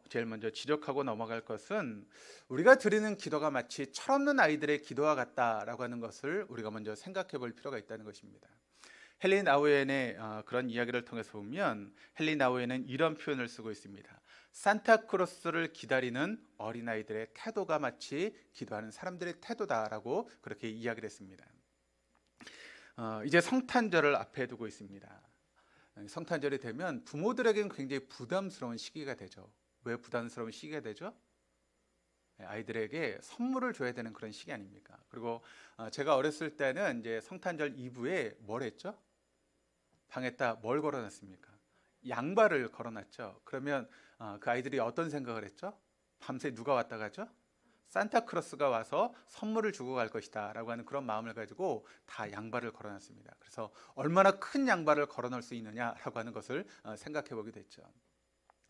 제일 먼저 지적하고 넘어갈 것은, 우리가 드리는 기도가 마치 철없는 아이들의 기도와 같다라고 하는 것을 우리가 먼저 생각해 볼 필요가 있다는 것입니다. 헨리 나우엔의 그런 이야기를 통해서 보면, 헨리 나우엔은 이런 표현을 쓰고 있습니다. 산타크로스를 기다리는 어린아이들의 태도가 마치 기도하는 사람들의 태도다라고 그렇게 이야기를 했습니다. 이제 성탄절을 앞에 두고 있습니다. 성탄절이 되면 부모들에게는 굉장히 부담스러운 시기가 되죠. 왜 부담스러운 시기가 되죠? 아이들에게 선물을 줘야 되는 그런 시기 아닙니까? 그리고 제가 어렸을 때는 이제 성탄절 이브에 뭘 했죠? 방에다 뭘 걸어놨습니까? 양발을 걸어놨죠. 그러면 그 아이들이 어떤 생각을 했죠? 밤새 누가 왔다 가죠? 산타크로스가 와서 선물을 주고 갈 것이다 라고 하는 그런 마음을 가지고 다 양발을 걸어놨습니다. 그래서 얼마나 큰 양발을 걸어놓을 수 있느냐라고 하는 것을 생각해 보게 됐죠.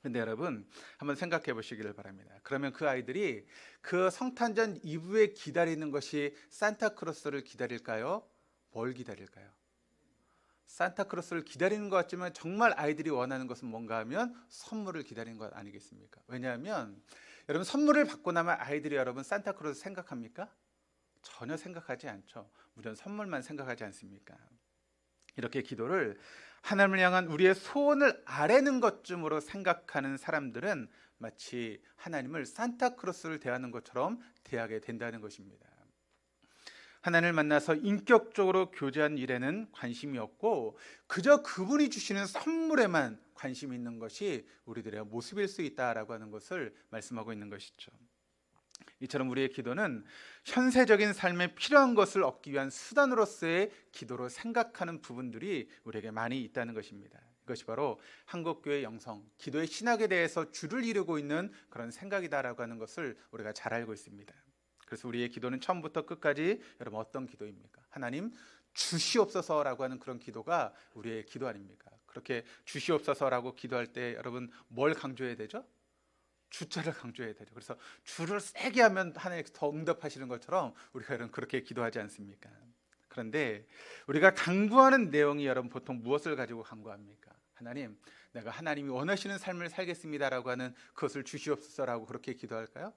근데 여러분, 한번 생각해 보시기를 바랍니다. 그러면 그 아이들이 그 성탄절 이브에 기다리는 것이 산타크로스를 기다릴까요? 뭘 기다릴까요? 산타크로스를 기다리는 것 같지만 정말 아이들이 원하는 것은 뭔가 하면 선물을 기다리는 것 아니겠습니까? 왜냐하면 여러분, 선물을 받고 나면 아이들이 여러분 산타크로스 생각합니까? 전혀 생각하지 않죠. 무조건 선물만 생각하지 않습니까? 이렇게 기도를 하나님을 향한 우리의 소원을 아뢰는 것쯤으로 생각하는 사람들은 마치 하나님을 산타크로스를 대하는 것처럼 대하게 된다는 것입니다. 하나님을 만나서 인격적으로 교제한 일에는 관심이 없고 그저 그분이 주시는 선물에만 관심이 있는 것이 우리들의 모습일 수 있다라고 하는 것을 말씀하고 있는 것이죠. 이처럼 우리의 기도는 현세적인 삶에 필요한 것을 얻기 위한 수단으로서의 기도로 생각하는 부분들이 우리에게 많이 있다는 것입니다. 이것이 바로 한국교회 영성, 기도의 신학에 대해서 줄을 이루고 있는 그런 생각이다라고 하는 것을 우리가 잘 알고 있습니다. 그래서 우리의 기도는 처음부터 끝까지 여러분 어떤 기도입니까? 하나님 주시옵소서라고 하는 그런 기도가 우리의 기도 아닙니까? 그렇게 주시옵소서라고 기도할 때 여러분 뭘 강조해야 되죠? 주자를 강조해야 되죠. 그래서 주를 세게 하면 하나님께서 더 응답하시는 것처럼 우리가 여러분 그렇게 기도하지 않습니까? 그런데 우리가 간구하는 내용이 여러분 보통 무엇을 가지고 간구합니까? 하나님, 내가 하나님이 원하시는 삶을 살겠습니다라고 하는 그것을 주시옵소서라고 그렇게 기도할까요?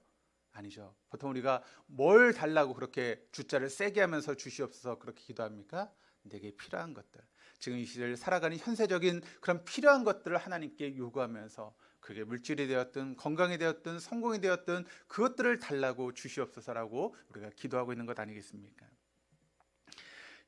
아니죠. 보통 우리가 뭘 달라고 그렇게 주자를 세게 하면서 주시옵소서 그렇게 기도합니까? 내게 필요한 것들, 지금 이 시대를 살아가는 현세적인 그런 필요한 것들을 하나님께 요구하면서 그게 물질이 되었든 건강이 되었든 성공이 되었든 그것들을 달라고 주시옵소서라고 우리가 기도하고 있는 것 아니겠습니까?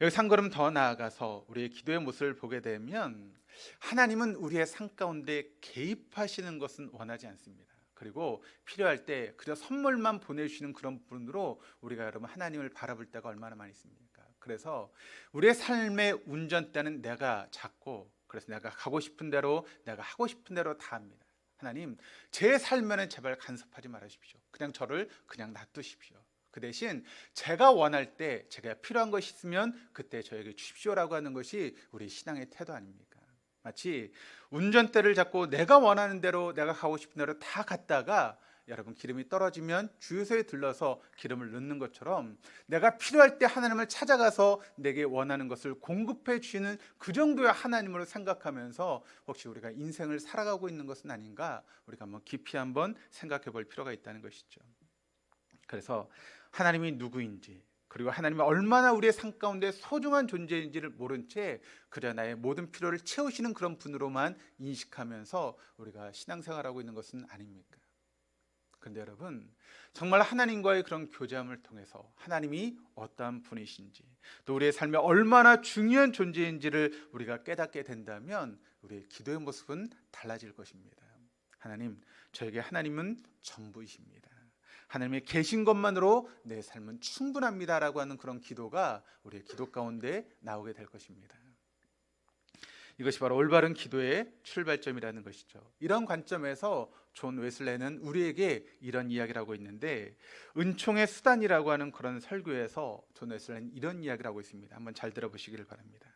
여기서 한 걸음 더 나아가서 우리의 기도의 모습을 보게 되면 하나님은 우리의 삶 가운데 개입하시는 것은 원하지 않습니다. 그리고 필요할 때 그저 선물만 보내주시는 그런 분으로 우리가 여러분 하나님을 바라볼 때가 얼마나 많이 있습니까? 그래서 우리의 삶의 운전대는 내가 잡고, 그래서 내가 가고 싶은 대로, 내가 하고 싶은 대로 다 합니다. 하나님, 제 삶에는 제발 간섭하지 말으십시오. 그냥 저를 그냥 놔두십시오. 그 대신 제가 원할 때, 제가 필요한 것이 있으면 그때 저에게 주십시오라고 하는 것이 우리 신앙의 태도 아닙니까? 마치 운전대를 잡고 내가 원하는 대로, 내가 가고 싶은 대로 다 갔다가 여러분 기름이 떨어지면 주유소에 들러서 기름을 넣는 것처럼, 내가 필요할 때 하나님을 찾아가서 내게 원하는 것을 공급해 주시는 그 정도의 하나님으로 생각하면서 혹시 우리가 인생을 살아가고 있는 것은 아닌가, 우리가 한번 깊이 한번 생각해 볼 필요가 있다는 것이죠. 그래서 하나님이 누구인지, 그리고 하나님이 얼마나 우리의 삶 가운데 소중한 존재인지를 모른 채 그저 나의 모든 필요를 채우시는 그런 분으로만 인식하면서 우리가 신앙생활하고 있는 것은 아닙니까? 그런데 여러분, 정말 하나님과의 그런 교제함을 통해서 하나님이 어떠한 분이신지, 또 우리의 삶에 얼마나 중요한 존재인지를 우리가 깨닫게 된다면 우리의 기도의 모습은 달라질 것입니다. 하나님, 저에게 하나님은 전부이십니다. 하나님이 계신 것만으로 내 삶은 충분합니다라고 하는 그런 기도가 우리의 기도 가운데 나오게 될 것입니다. 이것이 바로 올바른 기도의 출발점이라는 것이죠. 이런 관점에서 존 웨슬레는 우리에게 이런 이야기를 하고 있는데, 은총의 수단이라고 하는 그런 설교에서 존 웨슬레는 이런 이야기를 하고 있습니다. 한번 잘 들어보시기를 바랍니다.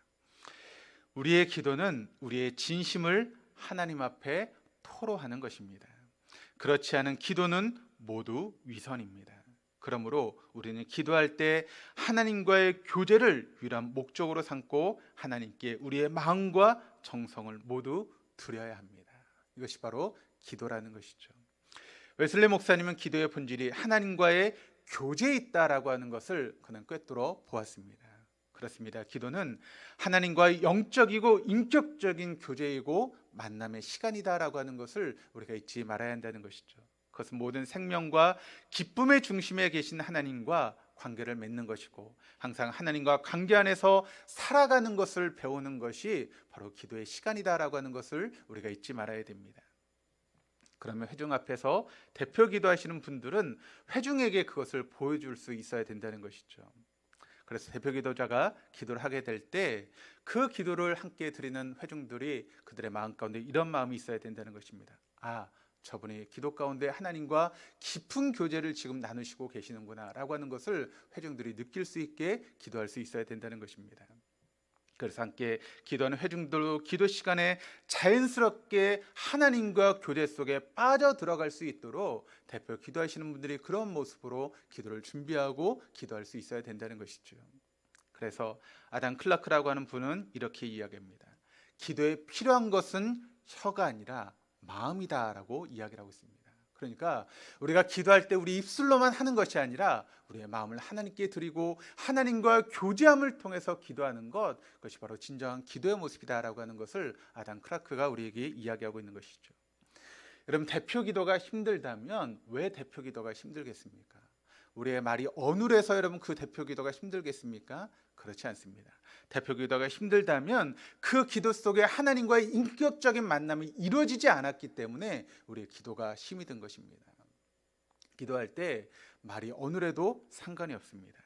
우리의 기도는 우리의 진심을 하나님 앞에 토로하는 것입니다. 그렇지 않은 기도는 모두 위선입니다. 그러므로 우리는 기도할 때 하나님과의 교제를 유일한 목적으로 삼고 하나님께 우리의 마음과 정성을 모두 드려야 합니다. 이것이 바로 기도라는 것이죠. 웨슬레 목사님은 기도의 본질이 하나님과의 교제에 있다라고 하는 것을 그는 꿰뚫어 보았습니다. 그렇습니다. 기도는 하나님과의 영적이고 인격적인 교제이고 만남의 시간이다라고 하는 것을 우리가 잊지 말아야 한다는 것이죠. 그것은 모든 생명과 기쁨의 중심에 계신 하나님과 관계를 맺는 것이고, 항상 하나님과 관계 안에서 살아가는 것을 배우는 것이 바로 기도의 시간이다라고 하는 것을 우리가 잊지 말아야 됩니다. 그러면 회중 앞에서 대표 기도하시는 분들은 회중에게 그것을 보여줄 수 있어야 된다는 것이죠. 그래서 대표 기도자가 기도를 하게 될 때 그 기도를 함께 드리는 회중들이 그들의 마음 가운데 이런 마음이 있어야 된다는 것입니다. 아, 저분이 기도 가운데 하나님과 깊은 교제를 지금 나누시고 계시는구나 라고 하는 것을 회중들이 느낄 수 있게 기도할 수 있어야 된다는 것입니다. 그래서 함께 기도하는 회중들도 기도 시간에 자연스럽게 하나님과 교제 속에 빠져 들어갈 수 있도록 대표 기도하시는 분들이 그런 모습으로 기도를 준비하고 기도할 수 있어야 된다는 것이죠. 그래서 아담 클라크라고 하는 분은 이렇게 이야기합니다. 기도에 필요한 것은 혀가 아니라 마음이다라고 이야기를 하고 있습니다. 그러니까 우리가 기도할 때 우리 입술로만 하는 것이 아니라 우리의 마음을 하나님께 드리고 하나님과 교제함을 통해서 기도하는 것, 그것이 바로 진정한 기도의 모습이다라고 하는 것을 아담 클라크가 우리에게 이야기하고 있는 것이죠. 여러분, 대표 기도가 힘들다면 왜 대표 기도가 힘들겠습니까? 우리의 말이 어눌해서 여러분 그 대표 기도가 힘들겠습니까? 그렇지 않습니다. 대표 기도가 힘들다면 그 기도 속에 하나님과의 인격적인 만남이 이루어지지 않았기 때문에 우리의 기도가 힘이 든 것입니다. 기도할 때 말이 어눌해도 상관이 없습니다.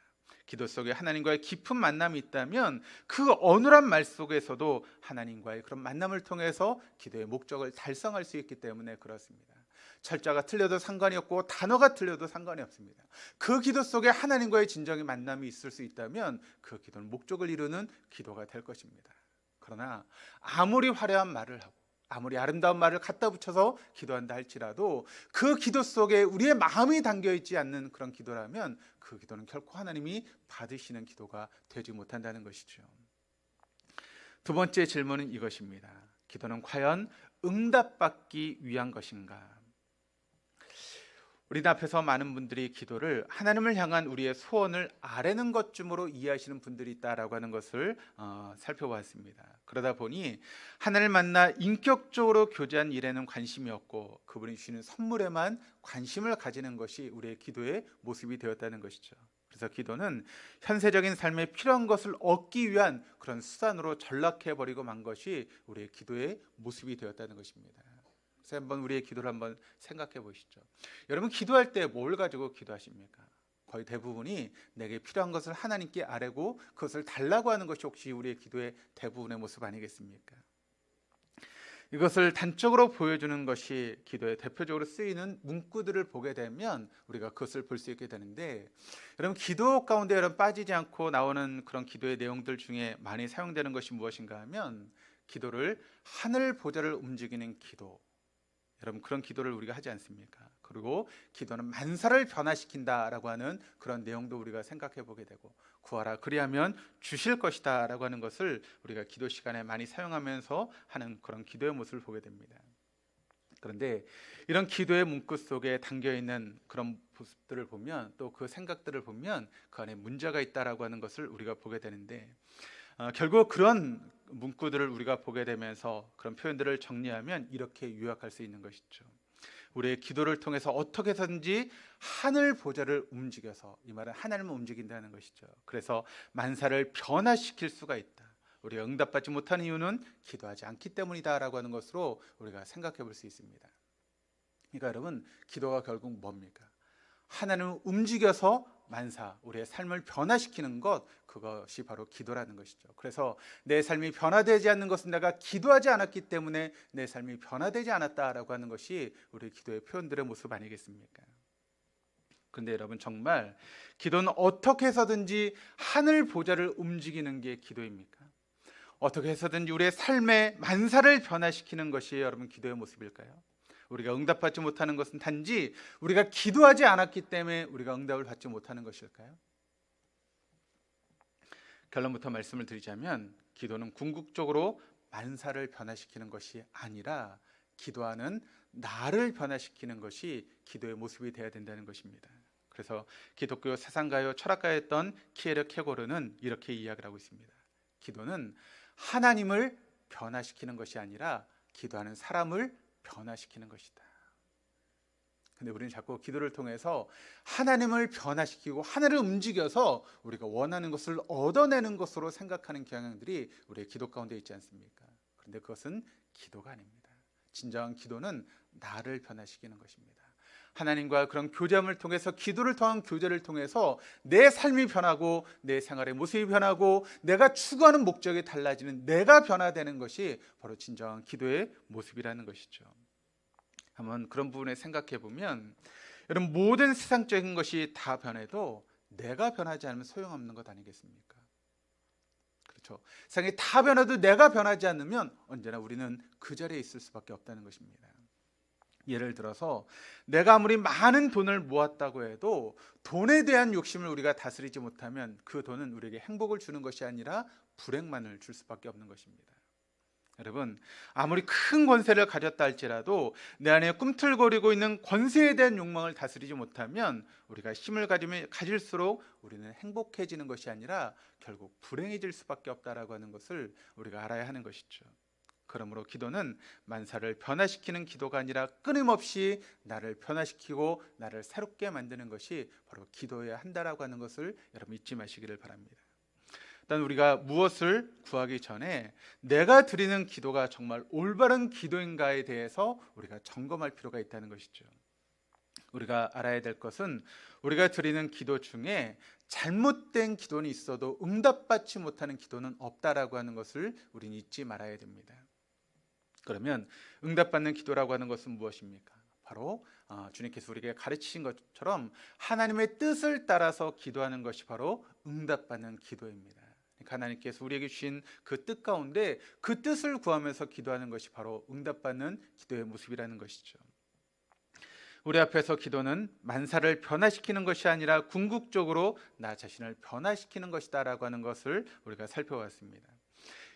기도 속에 하나님과의 깊은 만남이 있다면 그 어눌한 말 속에서도 하나님과의 그런 만남을 통해서 기도의 목적을 달성할 수 있기 때문에 그렇습니다. 철자가 틀려도 상관이 없고 단어가 틀려도 상관이 없습니다. 그 기도 속에 하나님과의 진정의 만남이 있을 수 있다면 그 기도는 목적을 이루는 기도가 될 것입니다. 그러나 아무리 화려한 말을 하고 아무리 아름다운 말을 갖다 붙여서 기도한다 할지라도 그 기도 속에 우리의 마음이 담겨있지 않는 그런 기도라면 그 기도는 결코 하나님이 받으시는 기도가 되지 못한다는 것이죠. 두 번째 질문은 이것입니다. 기도는 과연 응답받기 위한 것인가? 우리 앞에서 많은 분들이 기도를 하나님을 향한 우리의 소원을 아뢰는 것쯤으로 이해하시는 분들이 있다라고 하는 것을 살펴보았습니다. 그러다 보니 하나님을 만나 인격적으로 교제한 일에는 관심이 없고 그분이 주시는 선물에만 관심을 가지는 것이 우리의 기도의 모습이 되었다는 것이죠. 그래서 기도는 현세적인 삶에 필요한 것을 얻기 위한 그런 수단으로 전락해버리고 만 것이 우리의 기도의 모습이 되었다는 것입니다. 그래서 한번 우리의 기도를 한번 생각해 보시죠. 여러분, 기도할 때 뭘 가지고 기도하십니까? 거의 대부분이 내게 필요한 것을 하나님께 아뢰고 그것을 달라고 하는 것이 혹시 우리의 기도의 대부분의 모습 아니겠습니까? 이것을 단적으로 보여주는 것이 기도에 대표적으로 쓰이는 문구들을 보게 되면 우리가 그것을 볼 수 있게 되는데, 여러분 기도 가운데 여러분 빠지지 않고 나오는 그런 기도의 내용들 중에 많이 사용되는 것이 무엇인가 하면 기도를 하늘 보좌를 움직이는 기도, 여러분 그런 기도를 우리가 하지 않습니까? 그리고 기도는 만사를 변화시킨다라고 하는 그런 내용도 우리가 생각해 보게 되고, 구하라 그리하면 주실 것이다 라고 하는 것을 우리가 기도 시간에 많이 사용하면서 하는 그런 기도의 모습을 보게 됩니다. 그런데 이런 기도의 문구 속에 담겨있는 그런 모습들을 보면, 또 그 생각들을 보면 그 안에 문제가 있다라고 하는 것을 우리가 보게 되는데, 결국 그런 문구들을 우리가 보게 되면서 그런 표현들을 정리하면 이렇게 요약할 수 있는 것이죠. 우리의 기도를 통해서 어떻게 해서든지 하늘 보좌를 움직여서, 이 말은 하나님을 움직인다는 것이죠. 그래서 만사를 변화시킬 수가 있다. 우리가 응답받지 못한 이유는 기도하지 않기 때문이다라고 하는 것으로 우리가 생각해 볼 수 있습니다. 그러니까 여러분, 기도가 결국 뭡니까? 하나님을 움직여서 만사, 우리의 삶을 변화시키는 것, 그것이 바로 기도라는 것이죠. 그래서 내 삶이 변화되지 않는 것은 내가 기도하지 않았기 때문에 내 삶이 변화되지 않았다라고 하는 것이 우리 기도의 표현들의 모습 아니겠습니까? 그런데 여러분, 정말 기도는 어떻게 해서든지 하늘 보좌를 움직이는 게 기도입니까? 어떻게 해서든지 우리의 삶의 만사를 변화시키는 것이 여러분 기도의 모습일까요? 우리가 응답받지 못하는 것은 단지 우리가 기도하지 않았기 때문에 우리가 응답을 받지 못하는 것일까요? 결론부터 말씀을 드리자면, 기도는 궁극적으로 만사를 변화시키는 것이 아니라 기도하는 나를 변화시키는 것이 기도의 모습이 되어야 된다는 것입니다. 그래서 기독교 사상가요 철학가였던 키에르 케고르는 이렇게 이야기를 하고 있습니다. 기도는 하나님을 변화시키는 것이 아니라 기도하는 사람을 변화시키는 것이다. 근데 우리는 자꾸 기도를 통해서 하나님을 변화시키고 하늘을 움직여서 우리가 원하는 것을 얻어내는 것으로 생각하는 경향들이 우리의 기도 가운데 있지 않습니까? 그런데 그것은 기도가 아닙니다. 진정한 기도는 나를 변화시키는 것입니다. 하나님과 그런 교제함을 통해서, 기도를 통한 교제를 통해서 내 삶이 변하고 내 생활의 모습이 변하고 내가 추구하는 목적이 달라지는, 내가 변화되는 것이 바로 진정한 기도의 모습이라는 것이죠. 한번 그런 부분에 생각해 보면, 여러분 모든 세상적인 것이 다 변해도 내가 변하지 않으면 소용없는 것 아니겠습니까? 그렇죠. 세상이 다 변해도 내가 변하지 않으면 언제나 우리는 그 자리에 있을 수밖에 없다는 것입니다. 예를 들어서 내가 아무리 많은 돈을 모았다고 해도 돈에 대한 욕심을 우리가 다스리지 못하면 그 돈은 우리에게 행복을 주는 것이 아니라 불행만을 줄 수밖에 없는 것입니다. 여러분, 아무리 큰 권세를 가졌다 할지라도 내 안에 꿈틀거리고 있는 권세에 대한 욕망을 다스리지 못하면 우리가 힘을 가질수록 우리는 행복해지는 것이 아니라 결국 불행해질 수밖에 없다라고 하는 것을 우리가 알아야 하는 것이죠. 그러므로 기도는 만사를 변화시키는 기도가 아니라 끊임없이 나를 변화시키고 나를 새롭게 만드는 것이 바로 기도해야 한다라고 하는 것을 여러분 잊지 마시기를 바랍니다. 일단 우리가 무엇을 구하기 전에 내가 드리는 기도가 정말 올바른 기도인가에 대해서 우리가 점검할 필요가 있다는 것이죠. 우리가 알아야 될 것은 우리가 드리는 기도 중에 잘못된 기도는 있어도 응답받지 못하는 기도는 없다라고 하는 것을 우리는 잊지 말아야 됩니다. 그러면 응답받는 기도라고 하는 것은 무엇입니까? 바로 주님께서 우리에게 가르치신 것처럼 하나님의 뜻을 따라서 기도하는 것이 바로 응답받는 기도입니다. 하나님께서 우리에게 주신 그 뜻 가운데 그 뜻을 구하면서 기도하는 것이 바로 응답받는 기도의 모습이라는 것이죠. 우리 앞에서 기도는 만사를 변화시키는 것이 아니라 궁극적으로 나 자신을 변화시키는 것이다 라고 하는 것을 우리가 살펴봤습니다.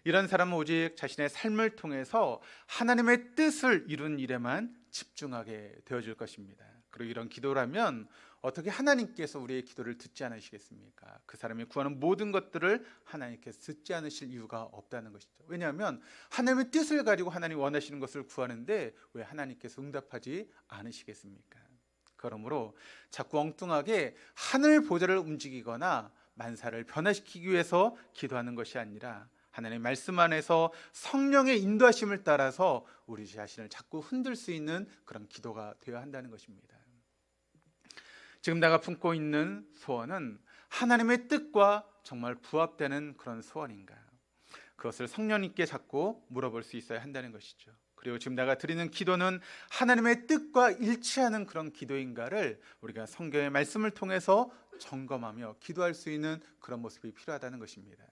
이런 사람은 오직 자신의 삶을 통해서 하나님의 뜻을 이룬 일에만 집중하게 되어질 것입니다. 그리고 이런 기도라면 어떻게 하나님께서 우리의 기도를 듣지 않으시겠습니까? 그 사람이 구하는 모든 것들을 하나님께서 듣지 않으실 이유가 없다는 것이죠. 왜냐하면 하나님의 뜻을 가지고 하나님 원하시는 것을 구하는데 왜 하나님께서 응답하지 않으시겠습니까? 그러므로 자꾸 엉뚱하게 하늘 보좌를 움직이거나 만사를 변화시키기 위해서 기도하는 것이 아니라 하나님의 말씀 안에서 성령의 인도하심을 따라서 우리 자신을 자꾸 흔들 수 있는 그런 기도가 되어야 한다는 것입니다. 지금 내가 품고 있는 소원은 하나님의 뜻과 정말 부합되는 그런 소원인가? 그것을 성령님께 자꾸 물어볼 수 있어야 한다는 것이죠. 그리고 지금 내가 드리는 기도는 하나님의 뜻과 일치하는 그런 기도인가를 우리가 성경의 말씀을 통해서 점검하며 기도할 수 있는 그런 모습이 필요하다는 것입니다.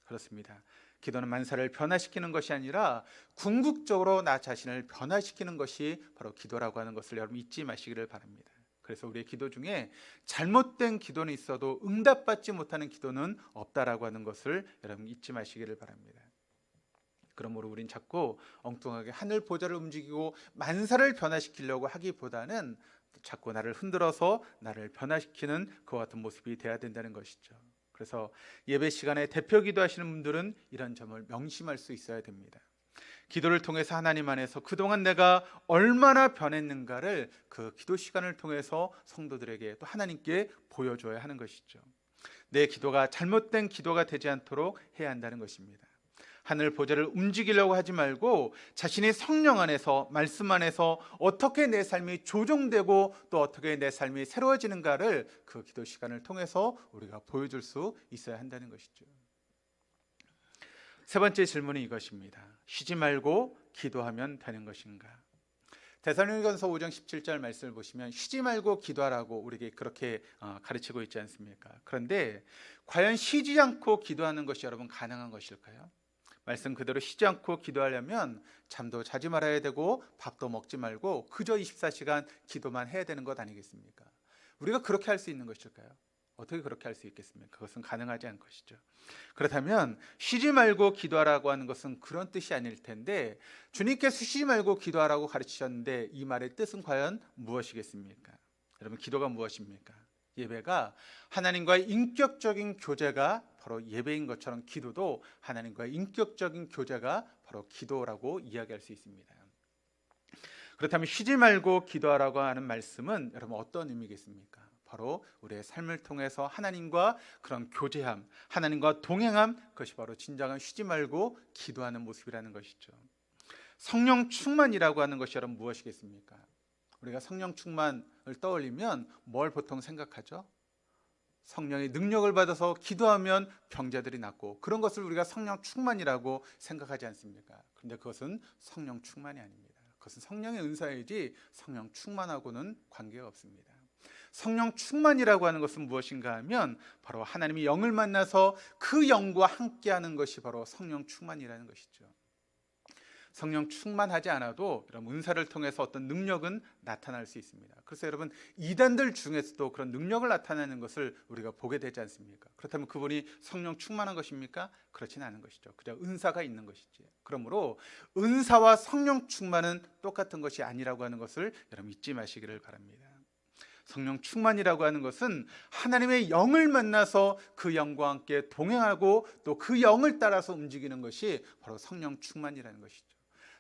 그렇습니다. 기도는 만사를 변화시키는 것이 아니라 궁극적으로 나 자신을 변화시키는 것이 바로 기도라고 하는 것을 여러분 잊지 마시기를 바랍니다. 그래서 우리의 기도 중에 잘못된 기도는 있어도 응답받지 못하는 기도는 없다라고 하는 것을 여러분 잊지 마시기를 바랍니다. 그러므로 우린 자꾸 엉뚱하게 하늘 보좌를 움직이고 만사를 변화시키려고 하기보다는 자꾸 나를 흔들어서 나를 변화시키는 그와 같은 모습이 돼야 된다는 것이죠. 그래서 예배 시간에 대표 기도하시는 분들은 이런 점을 명심할 수 있어야 됩니다. 기도를 통해서 하나님 안에서 그동안 내가 얼마나 변했는가를 그 기도 시간을 통해서 성도들에게 또 하나님께 보여줘야 하는 것이죠. 내 기도가 잘못된 기도가 되지 않도록 해야 한다는 것입니다. 하늘 보좌를 움직이려고 하지 말고 자신이 성령 안에서 말씀 안에서 어떻게 내 삶이 조정되고 또 어떻게 내 삶이 새로워지는가를 그 기도 시간을 통해서 우리가 보여줄 수 있어야 한다는 것이죠. 세 번째 질문은 이것입니다. 쉬지 말고 기도하면 되는 것인가? 데살로니가서 5장 17절 말씀을 보시면 쉬지 말고 기도하라고 우리에게 그렇게 가르치고 있지 않습니까? 그런데 과연 쉬지 않고 기도하는 것이 여러분 가능한 것일까요? 말씀 그대로 쉬지 않고 기도하려면 잠도 자지 말아야 되고 밥도 먹지 말고 그저 24시간 기도만 해야 되는 것 아니겠습니까? 우리가 그렇게 할 수 있는 것일까요? 어떻게 그렇게 할 수 있겠습니까? 그것은 가능하지 않은 것이죠. 그렇다면 쉬지 말고 기도하라고 하는 것은 그런 뜻이 아닐 텐데 주님께서 쉬지 말고 기도하라고 가르치셨는데 이 말의 뜻은 과연 무엇이겠습니까? 여러분 기도가 무엇입니까? 예배가 하나님과의 인격적인 교제가 바로 예배인 것처럼 기도도 하나님과의 인격적인 교제가 바로 기도라고 이야기할 수 있습니다. 그렇다면 쉬지 말고 기도하라고 하는 말씀은 여러분 어떤 의미겠습니까? 바로 우리의 삶을 통해서 하나님과 그런 교제함, 하나님과 동행함, 그것이 바로 진정한 쉬지 말고 기도하는 모습이라는 것이죠. 성령 충만이라고 하는 것이 여러분 무엇이겠습니까? 우리가 성령 충만을 떠올리면 뭘 보통 생각하죠? 성령의 능력을 받아서 기도하면 병자들이 낫고 그런 것을 우리가 성령 충만이라고 생각하지 않습니까? 그런데 그것은 성령 충만이 아닙니다. 그것은 성령의 은사이지 성령 충만하고는 관계가 없습니다. 성령 충만이라고 하는 것은 무엇인가 하면 바로 하나님이 영을 만나서 그 영과 함께하는 것이 바로 성령 충만이라는 것이죠. 성령 충만하지 않아도 여러분 은사를 통해서 어떤 능력은 나타날 수 있습니다. 그래서 여러분 이단들 중에서도 그런 능력을 나타내는 것을 우리가 보게 되지 않습니까? 그렇다면 그분이 성령 충만한 것입니까? 그렇지는 않은 것이죠. 그냥 은사가 있는 것이지. 그러므로 은사와 성령 충만은 똑같은 것이 아니라고 하는 것을 여러분 잊지 마시기를 바랍니다. 성령 충만이라고 하는 것은 하나님의 영을 만나서 그 영과 함께 동행하고 또 그 영을 따라서 움직이는 것이 바로 성령 충만이라는 것이죠.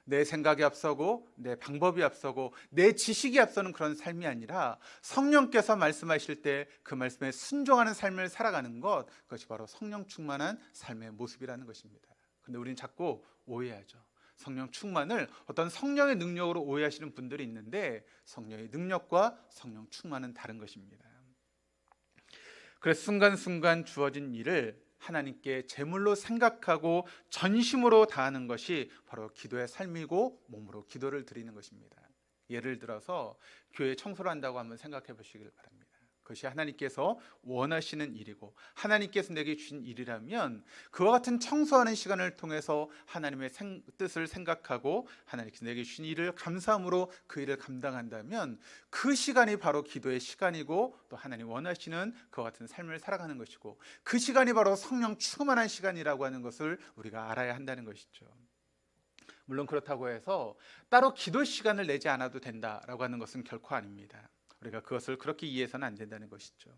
내 생각이 앞서고 내 방법이 앞서고 내 지식이 앞서는 그런 삶이 아니라 성령께서 말씀하실 때 그 말씀에 순종하는 삶을 살아가는 것, 그것이 바로 성령 충만한 삶의 모습이라는 것입니다. 그런데 우리는 자꾸 오해하죠. 성령 충만을 어떤 성령의 능력으로 오해하시는 분들이 있는데 성령의 능력과 성령 충만은 다른 것입니다. 그래서 순간순간 주어진 일을 하나님께 제물로 생각하고 전심으로 다하는 것이 바로 기도의 삶이고 몸으로 기도를 드리는 것입니다. 예를 들어서 교회 청소를 한다고 한번 생각해 보시길 바랍니다. 그것이 하나님께서 원하시는 일이고 하나님께서 내게 주신 일이라면 그와 같은 청소하는 시간을 통해서 하나님의 뜻을 생각하고 하나님께서 내게 주신 일을 감사함으로 그 일을 감당한다면 그 시간이 바로 기도의 시간이고 또 하나님 원하시는 그와 같은 삶을 살아가는 것이고 그 시간이 바로 성령 충만한 시간이라고 하는 것을 우리가 알아야 한다는 것이죠. 물론 그렇다고 해서 따로 기도 시간을 내지 않아도 된다라고 하는 것은 결코 아닙니다. 우리가 그것을 그렇게 이해해서는 안 된다는 것이죠.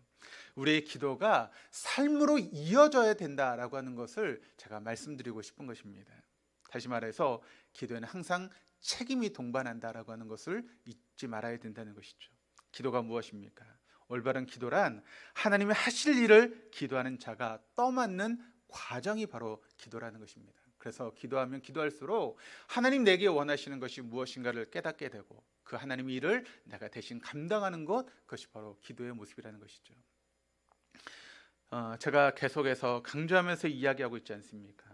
우리의 기도가 삶으로 이어져야 된다라고 하는 것을 제가 말씀드리고 싶은 것입니다. 다시 말해서 기도에는 항상 책임이 동반한다라고 하는 것을 잊지 말아야 된다는 것이죠. 기도가 무엇입니까? 올바른 기도란 하나님이 하실 일을 기도하는 자가 떠맡는 과정이 바로 기도라는 것입니다. 그래서 기도하면 기도할수록 하나님 내게 원하시는 것이 무엇인가를 깨닫게 되고 그 하나님의 일을 내가 대신 감당하는 것, 그것이 바로 기도의 모습이라는 것이죠. 제가 계속해서 강조하면서 이야기하고 있지 않습니까?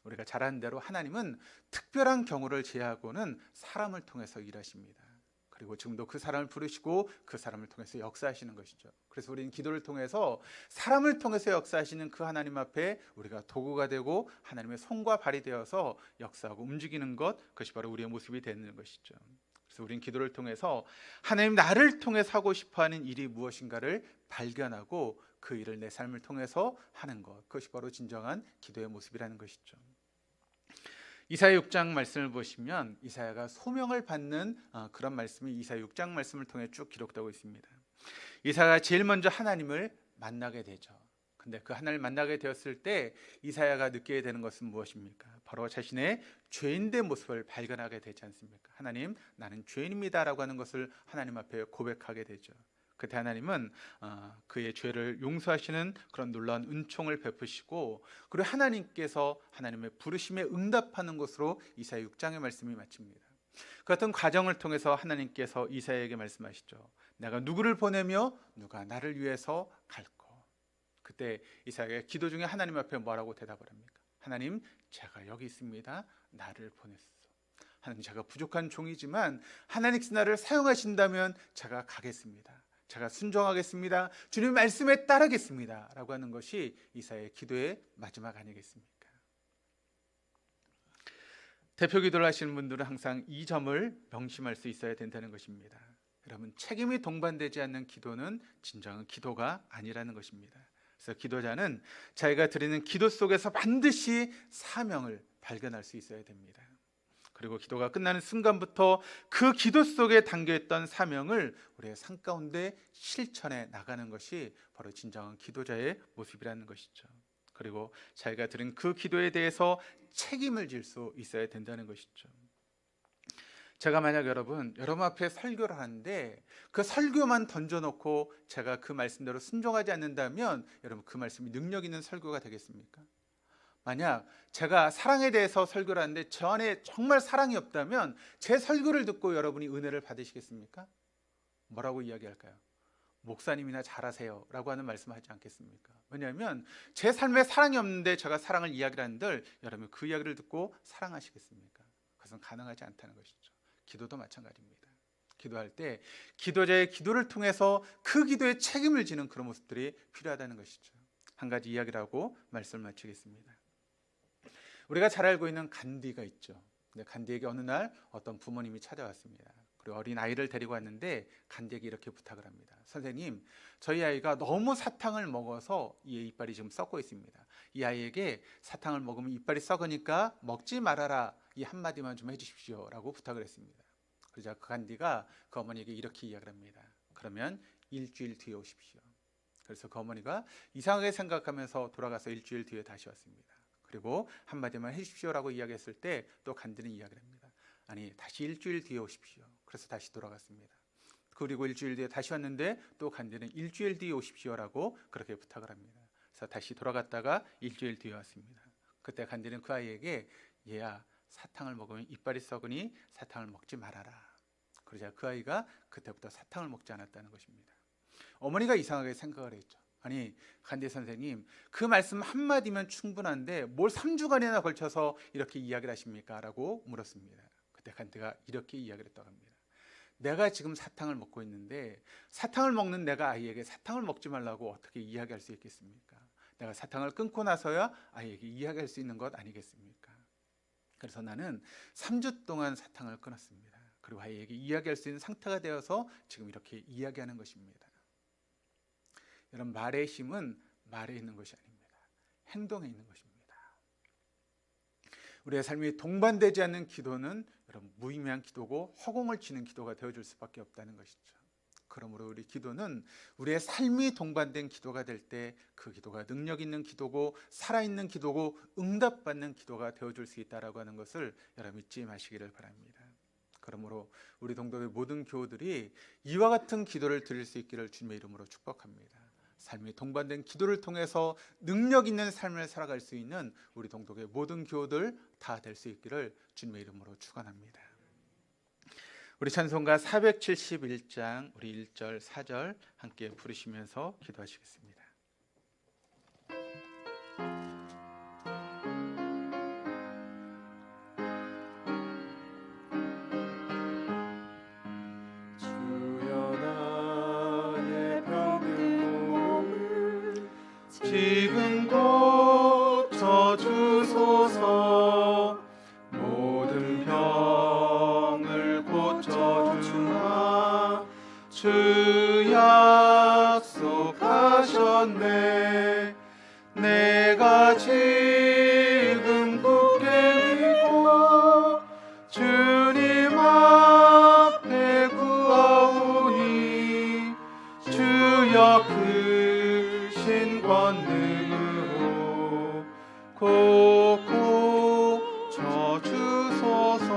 우리가 잘 아는 대로 하나님은 특별한 경우를 제하고는 사람을 통해서 일하십니다. 그리고 지금도 그 사람을 부르시고 그 사람을 통해서 역사하시는 것이죠. 그래서 우리는 기도를 통해서 사람을 통해서 역사하시는 그 하나님 앞에 우리가 도구가 되고 하나님의 손과 발이 되어서 역사하고 움직이는 것, 그것이 바로 우리의 모습이 되는 것이죠. 그래서 우리는 기도를 통해서 하나님 나를 통해서 하고 싶어하는 일이 무엇인가를 발견하고 그 일을 내 삶을 통해서 하는 것, 그것이 바로 진정한 기도의 모습이라는 것이죠. 이사야 6장 말씀을 보시면 이사야가 소명을 받는 그런 말씀이 이사야 6장 말씀을 통해 쭉 기록되고 있습니다. 이사야가 제일 먼저 하나님을 만나게 되죠. 근데 그 하나님을 만나게 되었을 때 이사야가 느끼게 되는 것은 무엇입니까? 바로 자신의 죄인된 모습을 발견하게 되지 않습니까? 하나님, 나는 죄인입니다 라고 하는 것을 하나님 앞에 고백하게 되죠. 그때 하나님은 그의 죄를 용서하시는 그런 놀라운 은총을 베푸시고, 그리고 하나님께서 하나님의 부르심에 응답하는 것으로 이사야 6장의 말씀이 마칩니다. 그 같은 과정을 통해서 하나님께서 이사야에게 말씀하시죠. 내가 누구를 보내며 누가 나를 위해서 갈고. 그때 이사야가 기도 중에 하나님 앞에 뭐라고 대답을 합니까? 하나님, 제가 여기 있습니다. 나를 보냈소. 하나님, 제가 부족한 종이지만 하나님께서 나를 사용하신다면 제가 가겠습니다. 제가 순종하겠습니다. 주님 말씀에 따르겠습니다 라고 하는 것이 이사야의 기도의 마지막 아니겠습니까? 대표 기도를 하시는 분들은 항상 이 점을 명심할 수 있어야 된다는 것입니다. 여러분, 책임이 동반되지 않는 기도는 진정한 기도가 아니라는 것입니다. 그래서 기도자는 자기가 드리는 기도 속에서 반드시 사명을 발견할 수 있어야 됩니다. 그리고 기도가 끝나는 순간부터 그 기도 속에 담겨있던 사명을 우리의 삶 가운데 실천해 나가는 것이 바로 진정한 기도자의 모습이라는 것이죠. 그리고 자기가 드린 그 기도에 대해서 책임을 질 수 있어야 된다는 것이죠. 제가 만약 여러분 앞에 설교를 하는데 그 설교만 던져놓고 제가 그 말씀대로 순종하지 않는다면 여러분, 그 말씀이 능력 있는 설교가 되겠습니까? 만약 제가 사랑에 대해서 설교를 하는데 저 안에 정말 사랑이 없다면 제 설교를 듣고 여러분이 은혜를 받으시겠습니까? 뭐라고 이야기할까요? 목사님이나 잘하세요 라고 하는 말씀 하지 않겠습니까? 왜냐하면 제 삶에 사랑이 없는데 제가 사랑을 이야기를 하는들 여러분 그 이야기를 듣고 사랑하시겠습니까? 그것은 가능하지 않다는 것이죠. 기도도 마찬가지입니다. 기도할 때 기도자의 기도를 통해서 그 기도에 책임을 지는 그런 모습들이 필요하다는 것이죠. 한 가지 이야기를 하고 말씀을 마치겠습니다. 우리가 잘 알고 있는 간디가 있죠. 근데 간디에게 어느 날 어떤 부모님이 찾아왔습니다. 그리고 어린 아이를 데리고 왔는데 간디에게 이렇게 부탁을 합니다. 선생님, 저희 아이가 너무 사탕을 먹어서 이 이빨이 지금 썩고 있습니다. 이 아이에게 사탕을 먹으면 이빨이 썩으니까 먹지 말아라, 이 한마디만 좀 해주십시오 라고 부탁을 했습니다. 그러자 그 간디가 그 어머니에게 이렇게 이야기를 합니다. 그러면 일주일 뒤에 오십시오. 그래서 그 어머니가 이상하게 생각하면서 돌아가서 일주일 뒤에 다시 왔습니다. 그리고 한마디만 해주십시오라고 이야기했을 때 또 간디는 이야기를 합니다. 아니, 다시 일주일 뒤에 오십시오. 그래서 다시 돌아갔습니다. 그리고 일주일 뒤에 다시 왔는데 또 간디는 일주일 뒤에 오십시오라고 그렇게 부탁을 합니다. 그래서 다시 돌아갔다가 일주일 뒤에 왔습니다. 그때 간디는 그 아이에게 얘야, 사탕을 먹으면 이빨이 썩으니 사탕을 먹지 말아라. 그러자 그 아이가 그때부터 사탕을 먹지 않았다는 것입니다. 어머니가 이상하게 생각을 했죠. 아니, 간디 선생님, 그 말씀 한마디면 충분한데 뭘 3주간이나 걸쳐서 이렇게 이야기를 하십니까? 라고 물었습니다. 그때 간디가 이렇게 이야기를 했다고 합니다. 내가 지금 사탕을 먹고 있는데 사탕을 먹는 내가 아이에게 사탕을 먹지 말라고 어떻게 이야기할 수 있겠습니까? 내가 사탕을 끊고 나서야 아이에게 이야기할 수 있는 것 아니겠습니까? 그래서 나는 3주 동안 사탕을 끊었습니다. 그리고 아이에게 이야기할 수 있는 상태가 되어서 지금 이렇게 이야기하는 것입니다. 여러분, 말의 힘은 말에 있는 것이 아닙니다. 행동에 있는 것입니다. 우리의 삶이 동반되지 않는 기도는 여러분 무의미한 기도고 허공을 치는 기도가 되어줄 수밖에 없다는 것이죠. 그러므로 우리 기도는 우리의 삶이 동반된 기도가 될 때 그 기도가 능력 있는 기도고 살아있는 기도고 응답받는 기도가 되어줄 수 있다라고 하는 것을 여러분 잊지 마시기를 바랍니다. 그러므로 우리 동덕의 모든 교우들이 이와 같은 기도를 드릴 수 있기를 주님의 이름으로 축복합니다. 삶이 동반된 기도를 통해서 능력 있는 삶을 살아갈 수 있는 우리 동덕의 모든 교우들 다 될 수 있기를 주님의 이름으로 축원합니다. 우리 찬송가 471장 우리 1절 4절 함께 부르시면서 기도하시겠습니다. 지금 고쳐주소서. 모든 병을 고쳐주마. 주 약속하셨네. 내가 지금 굳게 믿고 주님 앞에 구하오니 주여 크신 권능으로 곧 고쳐주소서.